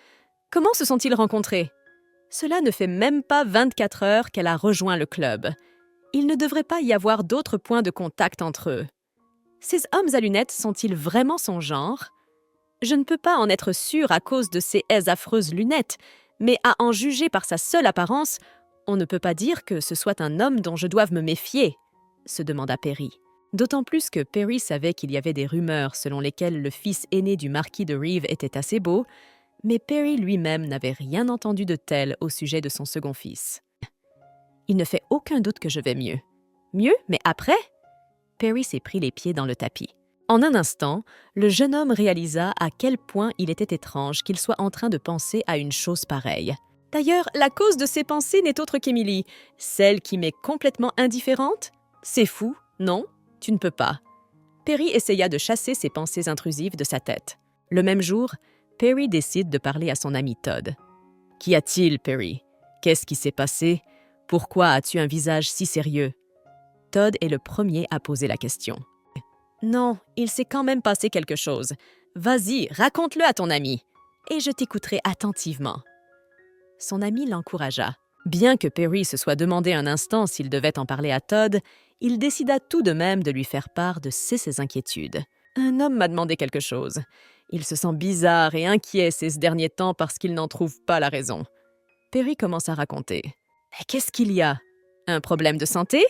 comment se sont-ils rencontrés? Cela ne fait même pas 24 heures qu'elle a rejoint le club. Il ne devrait pas y avoir d'autres points de contact entre eux. Ces hommes à lunettes sont-ils vraiment son genre? Je ne peux pas en être sûre à cause de ces affreuses lunettes, mais à en juger par sa seule apparence, on ne peut pas dire que ce soit un homme dont je doive me méfier, se demanda Perry. D'autant plus que Perry savait qu'il y avait des rumeurs selon lesquelles le fils aîné du marquis de Reeve était assez beau, mais Perry lui-même n'avait rien entendu de tel au sujet de son second fils. Il ne fait aucun doute que je vais mieux. Mieux, mais après? Perry s'est pris les pieds dans le tapis. En un instant, le jeune homme réalisa à quel point il était étrange qu'il soit en train de penser à une chose pareille. D'ailleurs, la cause de ses pensées n'est autre qu'Emily, celle qui m'est complètement indifférente. C'est fou, non? Tu ne peux pas. Perry essaya de chasser ses pensées intrusives de sa tête. Le même jour, Perry décide de parler à son ami Todd. « Qu'y a-t-il, Perry? Qu'est-ce qui s'est passé? Pourquoi as-tu un visage si sérieux? » Todd est le premier à poser la question. « Non, il s'est quand même passé quelque chose. Vas-y, raconte-le à ton ami, et je t'écouterai attentivement. » Son ami l'encouragea. Bien que Perry se soit demandé un instant s'il devait en parler à Todd, il décida tout de même de lui faire part de ses inquiétudes. « Un homme m'a demandé quelque chose. Il se sent bizarre et inquiet ces derniers temps parce qu'il n'en trouve pas la raison. » Perry commence à raconter. « Mais qu'est-ce qu'il y a? Un problème de santé ?»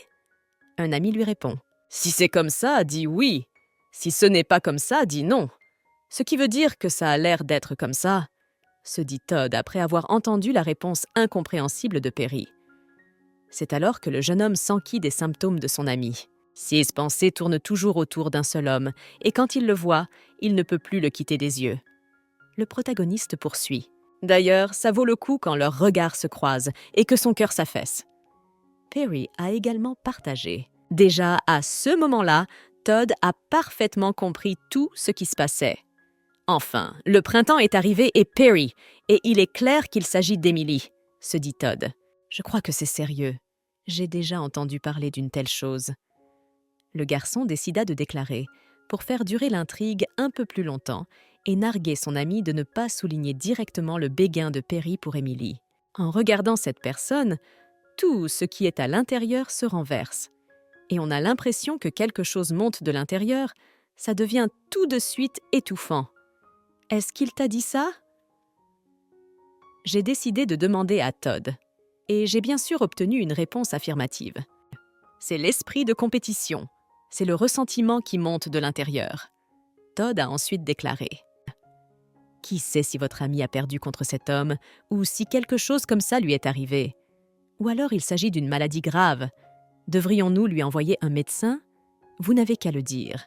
Un ami lui répond. « Si c'est comme ça, dis oui. Si ce n'est pas comme ça, dis non. » Ce qui veut dire que ça a l'air d'être comme ça, se dit Todd après avoir entendu la réponse incompréhensible de Perry. C'est alors que le jeune homme s'enquit des symptômes de son ami. Ses pensées tournent toujours autour d'un seul homme, et quand il le voit, il ne peut plus le quitter des yeux. Le protagoniste poursuit. D'ailleurs, ça vaut le coup quand leurs regards se croisent et que son cœur s'affaisse. Perry a également partagé. Déjà, à ce moment-là, Todd a parfaitement compris tout ce qui se passait. Enfin, le printemps est arrivé et Perry, et il est clair qu'il s'agit d'Emily, se dit Todd. Je crois que c'est sérieux. J'ai déjà entendu parler d'une telle chose. Le garçon décida de déclarer, pour faire durer l'intrigue un peu plus longtemps et narguer son ami de ne pas souligner directement le béguin de Perry pour Emily. En regardant cette personne, tout ce qui est à l'intérieur se renverse. Et on a l'impression que quelque chose monte de l'intérieur, ça devient tout de suite étouffant. Est-ce qu'il t'a dit ça? J'ai décidé de demander à Todd, et j'ai bien sûr obtenu une réponse affirmative. C'est l'esprit de compétition, c'est le ressentiment qui monte de l'intérieur. Todd a ensuite déclaré. Qui sait si votre ami a perdu contre cet homme, ou si quelque chose comme ça lui est arrivé? Ou alors il s'agit d'une maladie grave. Devrions-nous lui envoyer un médecin? Vous n'avez qu'à le dire.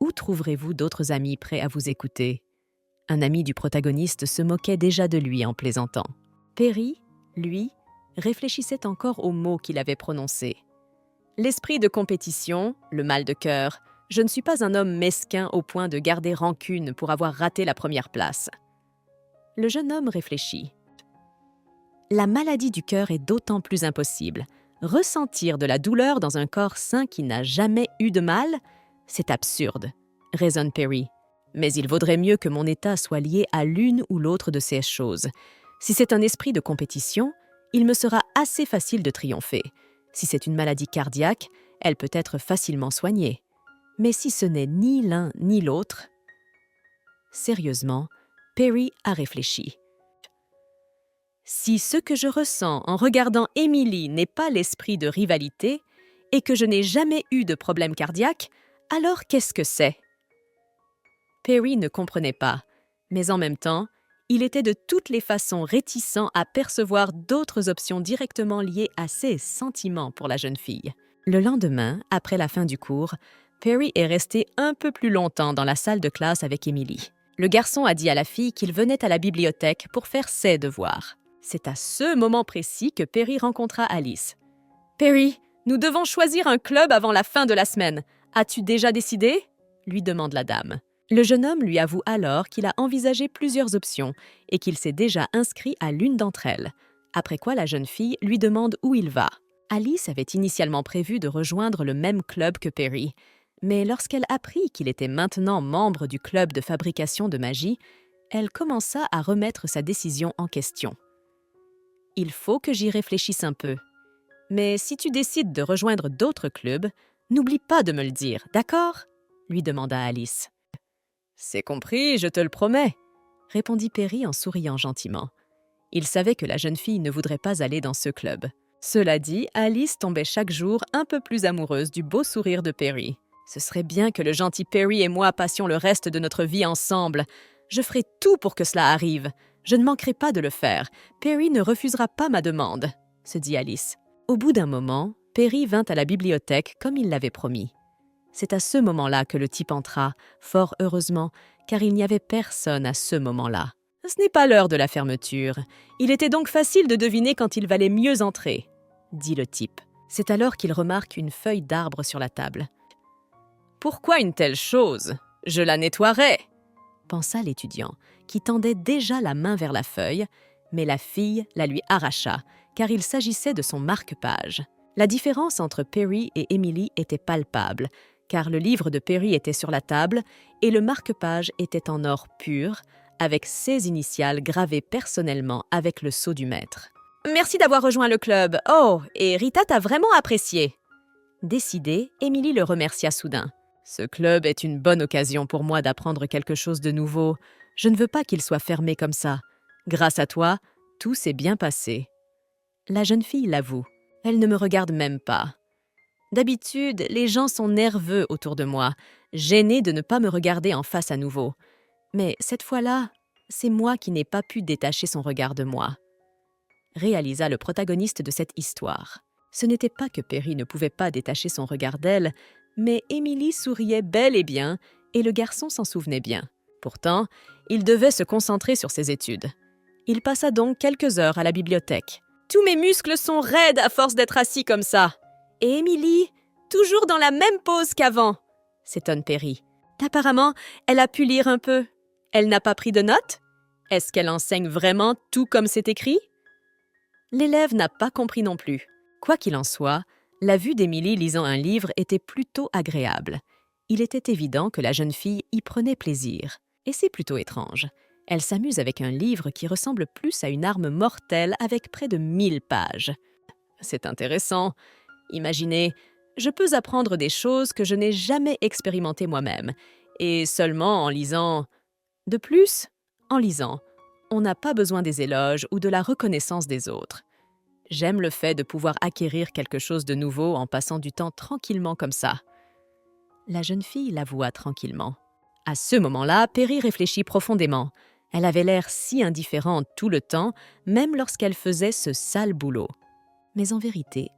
Où trouverez-vous d'autres amis prêts à vous écouter? Un ami du protagoniste se moquait déjà de lui en plaisantant. Perry, lui, réfléchissait encore aux mots qu'il avait prononcés. L'esprit de compétition, le mal de cœur, je ne suis pas un homme mesquin au point de garder rancune pour avoir raté la première place. Le jeune homme réfléchit. La maladie du cœur est d'autant plus impossible. Ressentir de la douleur dans un corps sain qui n'a jamais eu de mal, c'est absurde, raisonne Perry. Mais il vaudrait mieux que mon état soit lié à l'une ou l'autre de ces choses. Si c'est un esprit de compétition, il me sera assez facile de triompher. Si c'est une maladie cardiaque, elle peut être facilement soignée. Mais si ce n'est ni l'un ni l'autre... Sérieusement, Perry a réfléchi. Si ce que je ressens en regardant Emily n'est pas l'esprit de rivalité et que je n'ai jamais eu de problème cardiaque, alors qu'est-ce que c'est? Perry ne comprenait pas, mais en même temps, il était de toutes les façons réticent à percevoir d'autres options directement liées à ses sentiments pour la jeune fille. Le lendemain, après la fin du cours, Perry est resté un peu plus longtemps dans la salle de classe avec Emily. Le garçon a dit à la fille qu'il venait à la bibliothèque pour faire ses devoirs. C'est à ce moment précis que Perry rencontra Alice. « Perry, nous devons choisir un club avant la fin de la semaine. As-tu déjà décidé ?» lui demande la dame. Le jeune homme lui avoue alors qu'il a envisagé plusieurs options et qu'il s'est déjà inscrit à l'une d'entre elles, après quoi la jeune fille lui demande où il va. Alice avait initialement prévu de rejoindre le même club que Perry, mais lorsqu'elle apprit qu'il était maintenant membre du club de fabrication de magie, elle commença à remettre sa décision en question. « Il faut que j'y réfléchisse un peu. Mais si tu décides de rejoindre d'autres clubs, n'oublie pas de me le dire, d'accord ?» lui demanda Alice. « C'est compris, je te le promets, » répondit Perry en souriant gentiment. Il savait que la jeune fille ne voudrait pas aller dans ce club. Cela dit, Alice tombait chaque jour un peu plus amoureuse du beau sourire de Perry. « Ce serait bien que le gentil Perry et moi passions le reste de notre vie ensemble. Je ferai tout pour que cela arrive. Je ne manquerai pas de le faire. Perry ne refusera pas ma demande, » se dit Alice. Au bout d'un moment, Perry vint à la bibliothèque comme il l'avait promis. C'est à ce moment-là que le type entra, fort heureusement, car il n'y avait personne à ce moment-là. Ce n'est pas l'heure de la fermeture. Il était donc facile de deviner quand il valait mieux entrer, dit le type. C'est alors qu'il remarque une feuille d'arbre sur la table. Pourquoi une telle chose? Je la nettoierai, pensa l'étudiant, qui tendait déjà la main vers la feuille, mais la fille la lui arracha, car il s'agissait de son marque-page. La différence entre Perry et Emily était palpable, car le livre de Perry était sur la table et le marque-page était en or pur, avec ses initiales gravées personnellement avec le sceau du maître. « Merci d'avoir rejoint le club. Oh, et Rita t'a vraiment apprécié. » Décidée, Emily le remercia soudain. « Ce club est une bonne occasion pour moi d'apprendre quelque chose de nouveau. Je ne veux pas qu'il soit fermé comme ça. Grâce à toi, tout s'est bien passé. » La jeune fille l'avoue. Elle ne me regarde même pas. D'habitude, les gens sont nerveux autour de moi, gênés de ne pas me regarder en face à nouveau. Mais cette fois-là, c'est moi qui n'ai pas pu détacher son regard de moi, réalisa le protagoniste de cette histoire. Ce n'était pas que Perry ne pouvait pas détacher son regard d'elle, mais Emily souriait bel et bien et le garçon s'en souvenait bien. Pourtant, il devait se concentrer sur ses études. Il passa donc quelques heures à la bibliothèque. « Tous mes muscles sont raides à force d'être assis comme ça. Et Emily, toujours dans la même pose qu'avant !» s'étonne Perry. « Apparemment, elle a pu lire un peu. Elle n'a pas pris de notes? Est-ce qu'elle enseigne vraiment tout comme c'est écrit ?» L'élève n'a pas compris non plus. Quoi qu'il en soit, la vue d'Emily lisant un livre était plutôt agréable. Il était évident que la jeune fille y prenait plaisir. Et c'est plutôt étrange. Elle s'amuse avec un livre qui ressemble plus à une arme mortelle avec près de 1000 pages. C'est intéressant. Imaginez, je peux apprendre des choses que je n'ai jamais expérimentées moi-même, et seulement en lisant. De plus, en lisant, on n'a pas besoin des éloges ou de la reconnaissance des autres. J'aime le fait de pouvoir acquérir quelque chose de nouveau en passant du temps tranquillement comme ça. La jeune fille l'avoua tranquillement. À ce moment-là, Perry réfléchit profondément. Elle avait l'air si indifférente tout le temps, même lorsqu'elle faisait ce sale boulot. Mais en vérité,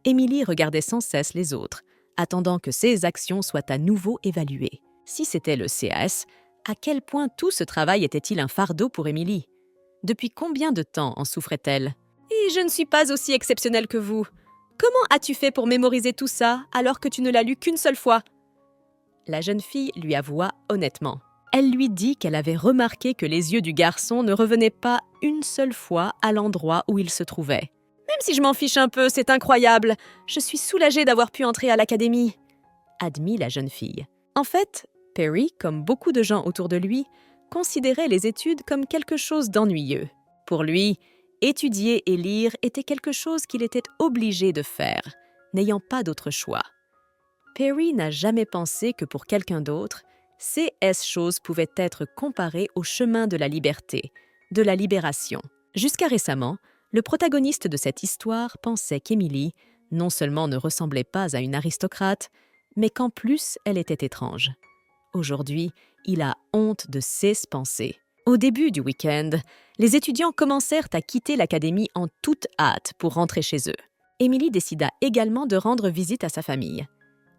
Emily regardait sans cesse les autres, attendant que ses actions soient à nouveau évaluées. Si c'était le CAS, à quel point tout ce travail était-il un fardeau pour Emily? Depuis combien de temps en souffrait-elle? Et je ne suis pas aussi exceptionnelle que vous. Comment as-tu fait pour mémoriser tout ça alors que tu ne l'as lu qu'une seule fois? La jeune fille lui avoua honnêtement. Elle lui dit qu'elle avait remarqué que les yeux du garçon ne revenaient pas une seule fois à l'endroit où il se trouvait. « Même si je m'en fiche un peu, c'est incroyable. Je suis soulagée d'avoir pu entrer à l'académie, » admit la jeune fille. En fait, Perry, comme beaucoup de gens autour de lui, considérait les études comme quelque chose d'ennuyeux. Pour lui, étudier et lire était quelque chose qu'il était obligé de faire, n'ayant pas d'autre choix. Perry n'a jamais pensé que pour quelqu'un d'autre, ces choses pouvaient être comparées au chemin de la liberté, de la libération. Jusqu'à récemment, le protagoniste de cette histoire pensait qu'Emily non seulement ne ressemblait pas à une aristocrate, mais qu'en plus elle était étrange. Aujourd'hui, il a honte de ses pensées. Au début du week-end, les étudiants commencèrent à quitter l'académie en toute hâte pour rentrer chez eux. Emily décida également de rendre visite à sa famille.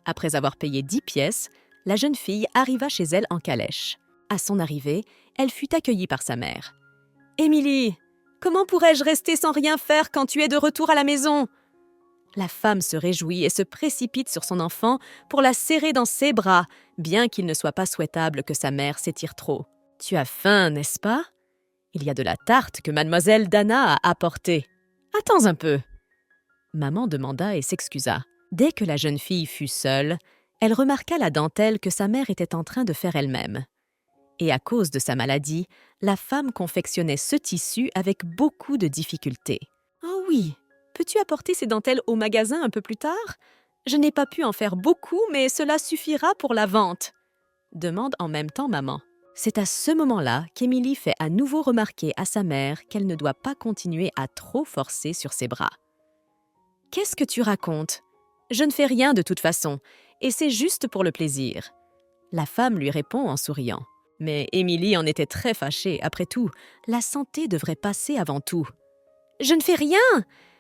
Après avoir payé 10 pièces, la jeune fille arriva chez elle en calèche. À son arrivée, elle fut accueillie par sa mère. « Emily, comment pourrais-je rester sans rien faire quand tu es de retour à la maison ?» La femme se réjouit et se précipite sur son enfant pour la serrer dans ses bras, bien qu'il ne soit pas souhaitable que sa mère s'étire trop. « Tu as faim, n'est-ce pas? Il y a de la tarte que mademoiselle Dana a apportée. Attends un peu. » Maman demanda et s'excusa. Dès que la jeune fille fut seule, elle remarqua la dentelle que sa mère était en train de faire elle-même. Et à cause de sa maladie, la femme confectionnait ce tissu avec beaucoup de difficulté. « Oh oui, peux-tu apporter ces dentelles au magasin un peu plus tard? Je n'ai pas pu en faire beaucoup, mais cela suffira pour la vente. » demande en même temps maman. C'est à ce moment-là qu'Emily fait à nouveau remarquer à sa mère qu'elle ne doit pas continuer à trop forcer sur ses bras. « Qu'est-ce que tu racontes? Je ne fais rien de toute façon, et c'est juste pour le plaisir. » La femme lui répond en souriant. Mais Emily en était très fâchée. Après tout, la santé devrait passer avant tout. « Je ne fais rien!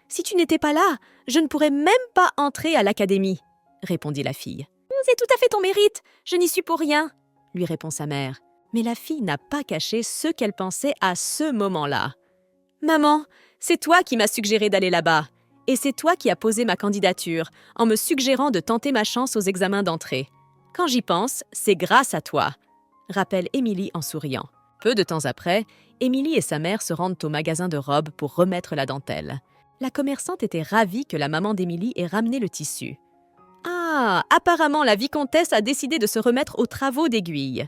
Si tu n'étais pas là, je ne pourrais même pas entrer à l'académie, » répondit la fille. « C'est tout à fait ton mérite, je n'y suis pour rien, » lui répond sa mère. Mais la fille n'a pas caché ce qu'elle pensait à ce moment-là. « Maman, c'est toi qui m'as suggéré d'aller là-bas, et c'est toi qui as posé ma candidature en me suggérant de tenter ma chance aux examens d'entrée. Quand j'y pense, c'est grâce à toi, » rappelle Emily en souriant. Peu de temps après, Emily et sa mère se rendent au magasin de robes pour remettre la dentelle. La commerçante était ravie que la maman d'Emily ait ramené le tissu. « Ah, apparemment la vicomtesse a décidé de se remettre aux travaux d'aiguille. »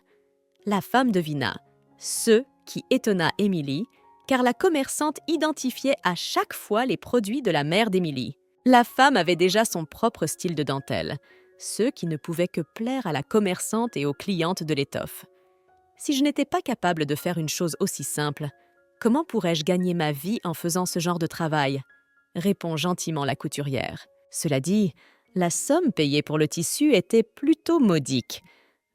La femme devina, ce qui étonna Emily, car la commerçante identifiait à chaque fois les produits de la mère d'Emily. La femme avait déjà son propre style de dentelle, ce qui ne pouvait que plaire à la commerçante et aux clientes de l'étoffe. « Si je n'étais pas capable de faire une chose aussi simple, comment pourrais-je gagner ma vie en faisant ce genre de travail ?» répond gentiment la couturière. Cela dit, la somme payée pour le tissu était plutôt modique.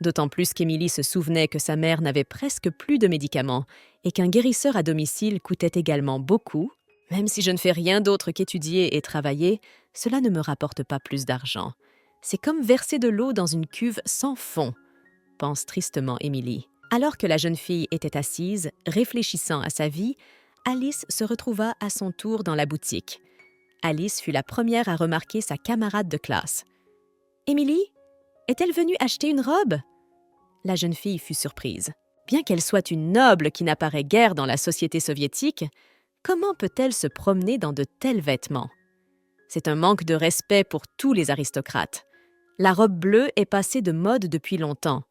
D'autant plus qu'Émilie se souvenait que sa mère n'avait presque plus de médicaments et qu'un guérisseur à domicile coûtait également beaucoup. Même si je ne fais rien d'autre qu'étudier et travailler, cela ne me rapporte pas plus d'argent. C'est comme verser de l'eau dans une cuve sans fond, pense tristement Émilie. Alors que la jeune fille était assise, réfléchissant à sa vie, Alice se retrouva à son tour dans la boutique. Alice fut la première à remarquer sa camarade de classe. « Émilie, est-elle venue acheter une robe ?» La jeune fille fut surprise. Bien qu'elle soit une noble qui n'apparaît guère dans la société soviétique, comment peut-elle se promener dans de tels vêtements? C'est un manque de respect pour tous les aristocrates. La robe bleue est passée de mode depuis longtemps.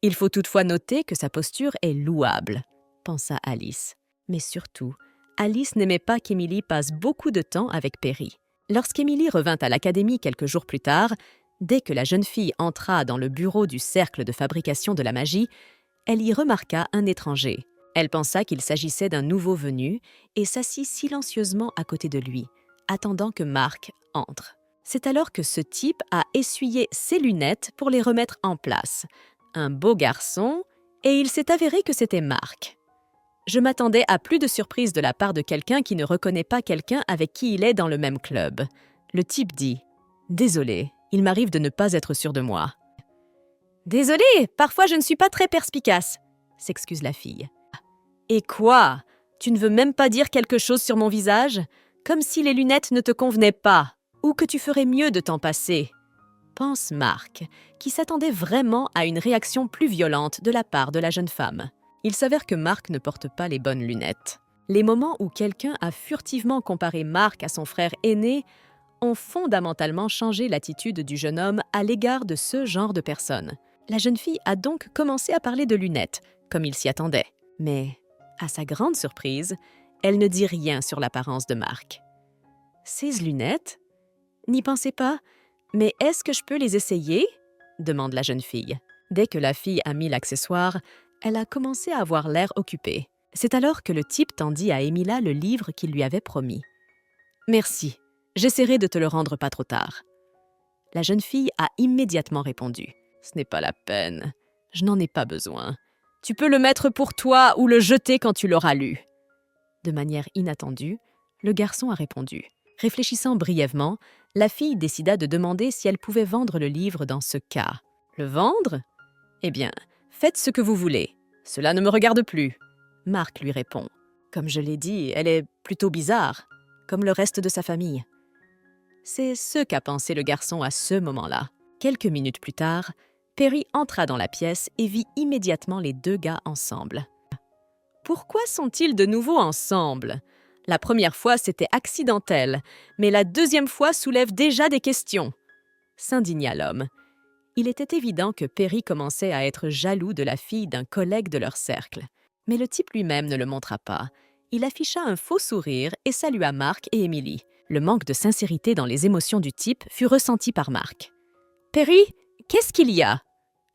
Il faut toutefois noter que sa posture est louable, pensa Alice. Mais surtout, Alice n'aimait pas qu'Émilie passe beaucoup de temps avec Perry. Lorsqu'Émilie revint à l'académie quelques jours plus tard, dès que la jeune fille entra dans le bureau du cercle de fabrication de la magie, elle y remarqua un étranger. Elle pensa qu'il s'agissait d'un nouveau venu et s'assit silencieusement à côté de lui, attendant que Mark entre. C'est alors que ce type a essuyé ses lunettes pour les remettre en place. Un beau garçon, et il s'est avéré que c'était Mark. Je m'attendais à plus de surprise de la part de quelqu'un qui ne reconnaît pas quelqu'un avec qui il est dans le même club. Le type dit « Désolé, il m'arrive de ne pas être sûr de moi. »« Désolé, parfois je ne suis pas très perspicace, » s'excuse la fille. « Et quoi? Tu ne veux même pas dire quelque chose sur mon visage? Comme si les lunettes ne te convenaient pas, ou que tu ferais mieux de t'en passer. » pense Mark, qui s'attendait vraiment à une réaction plus violente de la part de la jeune femme. Il s'avère que Mark ne porte pas les bonnes lunettes. Les moments où quelqu'un a furtivement comparé Mark à son frère aîné ont fondamentalement changé l'attitude du jeune homme à l'égard de ce genre de personnes. La jeune fille a donc commencé à parler de lunettes, comme il s'y attendait. Mais, à sa grande surprise, elle ne dit rien sur l'apparence de Mark. « Ces lunettes? N'y pensez pas? Mais est-ce que je peux les essayer ?» demande la jeune fille. Dès que la fille a mis l'accessoire, elle a commencé à avoir l'air occupée. C'est alors que le type tendit à Emilia le livre qu'il lui avait promis. « Merci, j'essaierai de te le rendre pas trop tard. » La jeune fille a immédiatement répondu. « Ce n'est pas la peine, je n'en ai pas besoin. Tu peux le mettre pour toi ou le jeter quand tu l'auras lu. » De manière inattendue, le garçon a répondu. Réfléchissant brièvement, la fille décida de demander si elle pouvait vendre le livre dans ce cas. « Le vendre? Eh bien, faites ce que vous voulez. Cela ne me regarde plus. » Mark lui répond. Comme je l'ai dit, elle est plutôt bizarre, comme le reste de sa famille. C'est ce qu'a pensé le garçon à ce moment-là. Quelques minutes plus tard, Perry entra dans la pièce et vit immédiatement les deux gars ensemble. Pourquoi sont-ils de nouveau ensemble? La première fois, c'était accidentel, mais la deuxième fois soulève déjà des questions. S'indigna l'homme. Il était évident que Perry commençait à être jaloux de la fille d'un collègue de leur cercle. Mais le type lui-même ne le montra pas. Il afficha un faux sourire et salua Mark et Émilie. Le manque de sincérité dans les émotions du type fut ressenti par Mark. « Perry, qu'est-ce qu'il y a ?»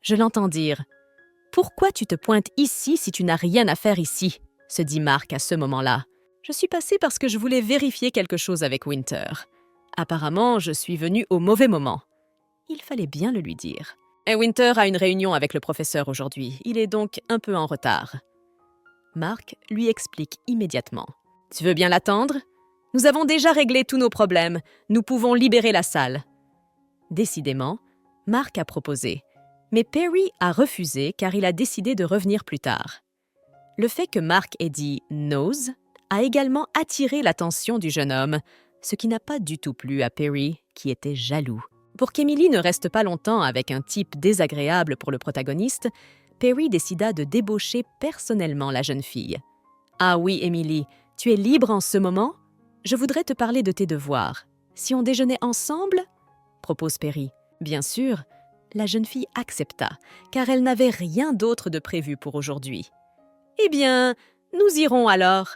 Je l'entends dire. « Pourquoi tu te pointes ici si tu n'as rien à faire ici ?» se dit Mark à ce moment-là. « Je suis passé parce que je voulais vérifier quelque chose avec Winter. Apparemment, je suis venu au mauvais moment. » Il fallait bien le lui dire. « Et Winter a une réunion avec le professeur aujourd'hui. Il est donc un peu en retard. » Mark lui explique immédiatement. « Tu veux bien l'attendre? Nous avons déjà réglé tous nos problèmes. Nous pouvons libérer la salle. » Décidément, Mark a proposé. Mais Perry a refusé car il a décidé de revenir plus tard. Le fait que Mark ait dit « nose » a également attiré l'attention du jeune homme, ce qui n'a pas du tout plu à Perry, qui était jaloux. Pour qu'Emily ne reste pas longtemps avec un type désagréable pour le protagoniste, Perry décida de débaucher personnellement la jeune fille. « Ah oui, Emily, tu es libre en ce moment? Je voudrais te parler de tes devoirs. Si on déjeunait ensemble ?» propose Perry. Bien sûr, la jeune fille accepta, car elle n'avait rien d'autre de prévu pour aujourd'hui. « Eh bien, nous irons alors !»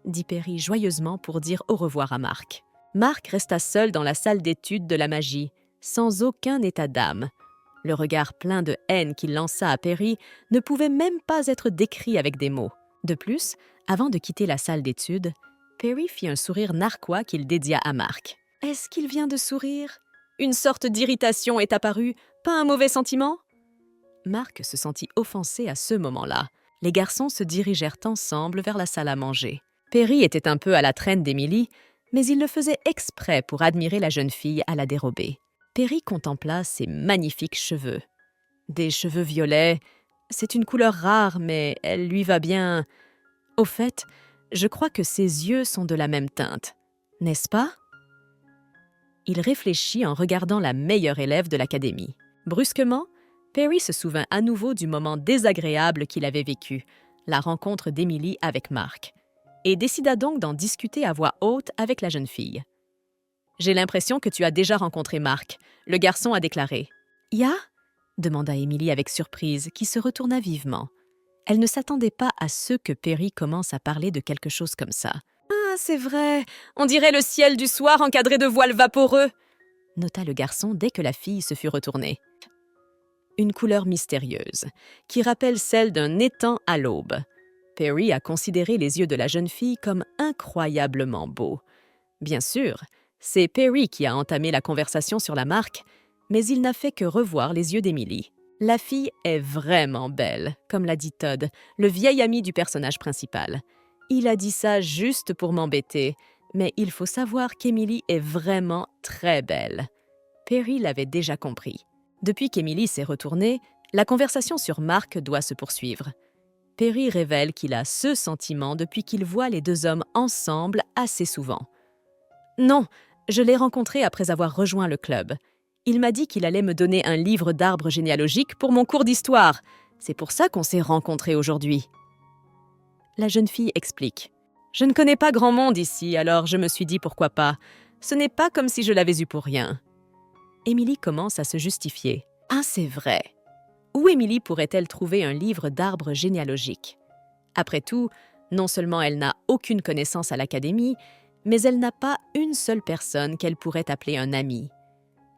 dit Perry joyeusement pour dire au revoir à Mark. Mark resta seul dans la salle d'études de la magie, sans aucun état d'âme. Le regard plein de haine qu'il lança à Perry ne pouvait même pas être décrit avec des mots. De plus, avant de quitter la salle d'études, Perry fit un sourire narquois qu'il dédia à Mark. « Est-ce qu'il vient de sourire? Une sorte d'irritation est apparue, pas un mauvais sentiment ?» Mark se sentit offensé à ce moment-là. Les garçons se dirigèrent ensemble vers la salle à manger. Perry était un peu à la traîne d'Emily, mais il le faisait exprès pour admirer la jeune fille à la dérobée. Perry contempla ses magnifiques cheveux. Des cheveux violets, c'est une couleur rare, mais elle lui va bien. Au fait, je crois que ses yeux sont de la même teinte, n'est-ce pas? Il réfléchit en regardant la meilleure élève de l'académie. Brusquement, Perry se souvint à nouveau du moment désagréable qu'il avait vécu, la rencontre d'Emily avec Mark, et décida donc d'en discuter à voix haute avec la jeune fille. « J'ai l'impression que tu as déjà rencontré Mark », le garçon a déclaré. « Ya » demanda Emily avec surprise, qui se retourna vivement. Elle ne s'attendait pas à ce que Perry commence à parler de quelque chose comme ça. « Ah, c'est vrai, on dirait le ciel du soir encadré de voiles vaporeux », nota le garçon dès que la fille se fut retournée. Une couleur mystérieuse, qui rappelle celle d'un étang à l'aube. Perry a considéré les yeux de la jeune fille comme incroyablement beaux. Bien sûr, c'est Perry qui a entamé la conversation sur la marque, mais il n'a fait que revoir les yeux d'Emily. La fille est vraiment belle, comme l'a dit Todd, le vieil ami du personnage principal. Il a dit ça juste pour m'embêter, mais il faut savoir qu'Emily est vraiment très belle. Perry l'avait déjà compris. Depuis qu'Emily s'est retournée, la conversation sur Mark doit se poursuivre. Perry révèle qu'il a ce sentiment depuis qu'il voit les deux hommes ensemble assez souvent. « Non, je l'ai rencontré après avoir rejoint le club. Il m'a dit qu'il allait me donner un livre d'arbres généalogiques pour mon cours d'histoire. C'est pour ça qu'on s'est rencontrés aujourd'hui. » La jeune fille explique. « Je ne connais pas grand monde ici, alors je me suis dit pourquoi pas. Ce n'est pas comme si je l'avais eu pour rien. » Emily commence à se justifier. « Ah, c'est vrai. Où Emily pourrait-elle trouver un livre d'arbres généalogiques? Après tout, non seulement elle n'a aucune connaissance à l'académie, mais elle n'a pas une seule personne qu'elle pourrait appeler un ami.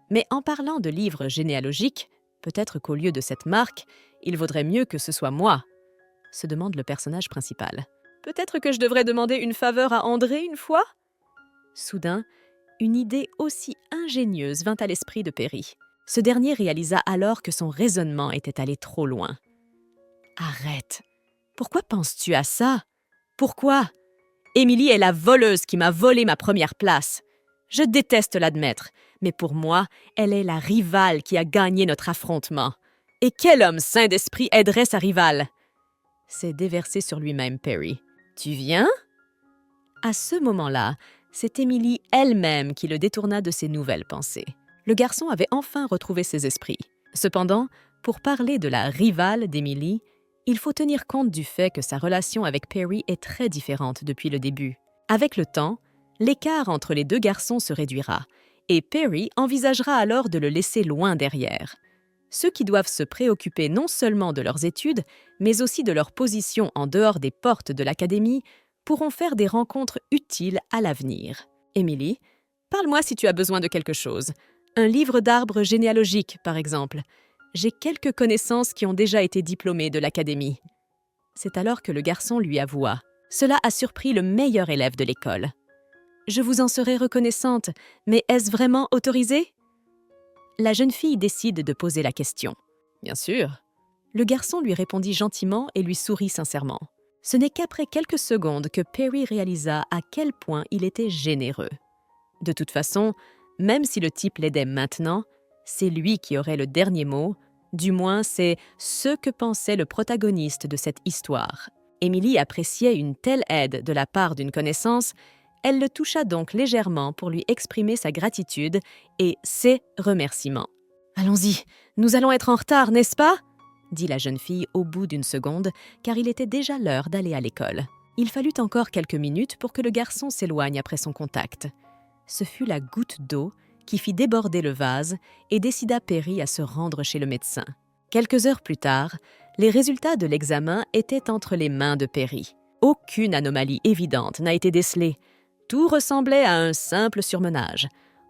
Mais en parlant de livres généalogiques, peut-être qu'au lieu de cette marque, il vaudrait mieux que ce soit moi, se demande le personnage principal. Peut-être que je devrais demander une faveur à André une fois? Soudain, une idée aussi ingénieuse vint à l'esprit de Perry. Ce dernier réalisa alors que son raisonnement était allé trop loin. « Arrête! Pourquoi penses-tu à ça? Pourquoi? Émilie est la voleuse qui m'a volé ma première place. Je déteste l'admettre, mais pour moi, elle est la rivale qui a gagné notre affrontement. Et quel homme sain d'esprit aiderait sa rivale? » S'est déversé sur lui-même Perry. « Tu viens? » À ce moment-là, c'est Émilie elle-même qui le détourna de ses nouvelles pensées. Le garçon avait enfin retrouvé ses esprits. Cependant, pour parler de la rivale d'Émilie, il faut tenir compte du fait que sa relation avec Perry est très différente depuis le début. Avec le temps, l'écart entre les deux garçons se réduira, et Perry envisagera alors de le laisser loin derrière. Ceux qui doivent se préoccuper non seulement de leurs études, mais aussi de leur position en dehors des portes de l'académie, pourront faire des rencontres utiles à l'avenir. Émilie, parle-moi si tu as besoin de quelque chose. Un livre d'arbres généalogiques, par exemple. J'ai quelques connaissances qui ont déjà été diplômées de l'académie. C'est alors que le garçon lui avoua. Cela a surpris le meilleur élève de l'école. Je vous en serai reconnaissante, mais est-ce vraiment autorisé? La jeune fille décide de poser la question. Bien sûr. Le garçon lui répondit gentiment et lui sourit sincèrement. Ce n'est qu'après quelques secondes que Perry réalisa à quel point il était généreux. De toute façon, même si le type l'aidait maintenant, c'est lui qui aurait le dernier mot, du moins c'est ce que pensait le protagoniste de cette histoire. Émilie appréciait une telle aide de la part d'une connaissance, elle le toucha donc légèrement pour lui exprimer sa gratitude et ses remerciements. « Allons-y, nous allons être en retard, n'est-ce pas ?» dit la jeune fille au bout d'une seconde, car il était déjà l'heure d'aller à l'école. Il fallut encore quelques minutes pour que le garçon s'éloigne après son contact. Ce fut la goutte d'eau qui fit déborder le vase et décida Perry à se rendre chez le médecin. Quelques heures plus tard, les résultats de l'examen étaient entre les mains de Perry. Aucune anomalie évidente n'a été décelée. Tout ressemblait à un simple surmenage.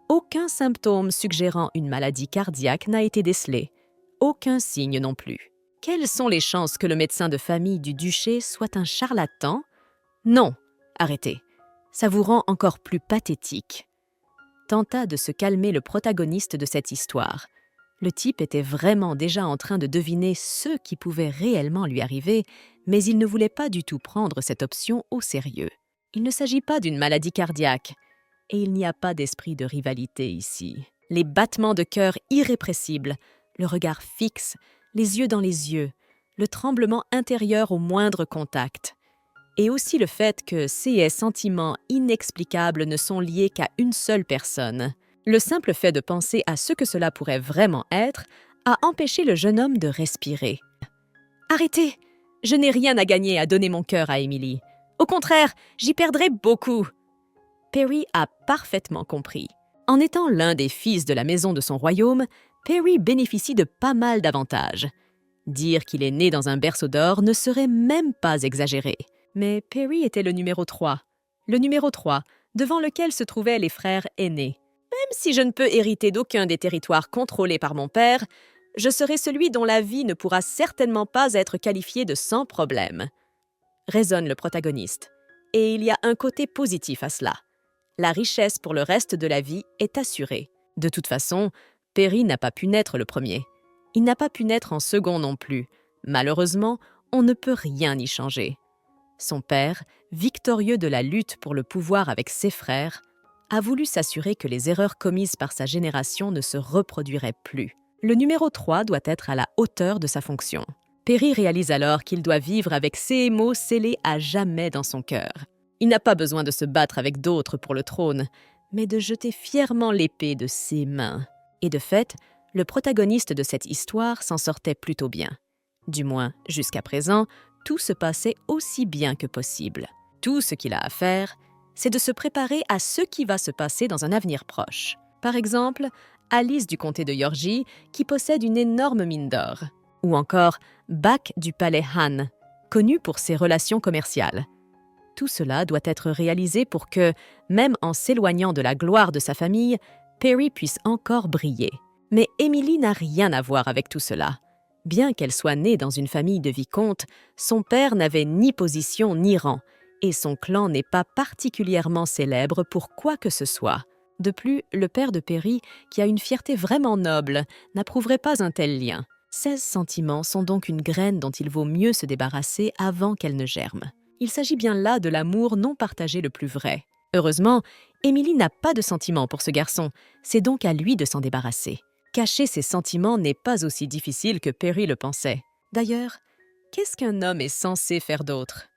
Aucun symptôme suggérant une maladie cardiaque n'a été décelé. Aucun signe non plus. Quelles sont les chances que le médecin de famille du duché soit un charlatan? Non, arrêtez. Ça vous rend encore plus pathétique. Tenta de se calmer le protagoniste de cette histoire. Le type était vraiment déjà en train de deviner ce qui pouvait réellement lui arriver, mais il ne voulait pas du tout prendre cette option au sérieux. Il ne s'agit pas d'une maladie cardiaque, et il n'y a pas d'esprit de rivalité ici. Les battements de cœur irrépressibles, le regard fixe, les yeux dans les yeux, le tremblement intérieur au moindre contact. Et aussi le fait que ces sentiments inexplicables ne sont liés qu'à une seule personne. Le simple fait de penser à ce que cela pourrait vraiment être a empêché le jeune homme de respirer. « Arrêtez! Je n'ai rien à gagner à donner mon cœur à Emily. Au contraire, j'y perdrai beaucoup. » Perry a parfaitement compris. En étant l'un des fils de la maison de son royaume, Perry bénéficie de pas mal d'avantages. Dire qu'il est né dans un berceau d'or ne serait même pas exagéré. Mais Perry était le numéro 3. Le numéro 3, devant lequel se trouvaient les frères aînés. Même si je ne peux hériter d'aucun des territoires contrôlés par mon père, je serai celui dont la vie ne pourra certainement pas être qualifiée de sans problème. Raisonne le protagoniste. Et il y a un côté positif à cela. La richesse pour le reste de la vie est assurée. De toute façon, Perry n'a pas pu naître le premier. Il n'a pas pu naître en second non plus. Malheureusement, on ne peut rien y changer. Son père, victorieux de la lutte pour le pouvoir avec ses frères, a voulu s'assurer que les erreurs commises par sa génération ne se reproduiraient plus. Le numéro 3 doit être à la hauteur de sa fonction. Perry réalise alors qu'il doit vivre avec ces mots scellés à jamais dans son cœur. Il n'a pas besoin de se battre avec d'autres pour le trône, mais de jeter fièrement l'épée de ses mains. Et de fait, le protagoniste de cette histoire s'en sortait plutôt bien. Du moins, jusqu'à présent, tout se passait aussi bien que possible. Tout ce qu'il a à faire, c'est de se préparer à ce qui va se passer dans un avenir proche. Par exemple, Alice du comté de Yorgie, qui possède une énorme mine d'or. Ou encore Bach du palais Han, connu pour ses relations commerciales. Tout cela doit être réalisé pour que, même en s'éloignant de la gloire de sa famille, Perry puisse encore briller. Mais Emily n'a rien à voir avec tout cela. Bien qu'elle soit née dans une famille de vicomtes, son père n'avait ni position ni rang, et son clan n'est pas particulièrement célèbre pour quoi que ce soit. De plus, le père de Perry, qui a une fierté vraiment noble, n'approuverait pas un tel lien. Ces sentiments sont donc une graine dont il vaut mieux se débarrasser avant qu'elle ne germe. Il s'agit bien là de l'amour non partagé le plus vrai. Heureusement, Emily n'a pas de sentiments pour ce garçon, c'est donc à lui de s'en débarrasser. Cacher ses sentiments n'est pas aussi difficile que Perry le pensait. D'ailleurs, qu'est-ce qu'un homme est censé faire d'autre ?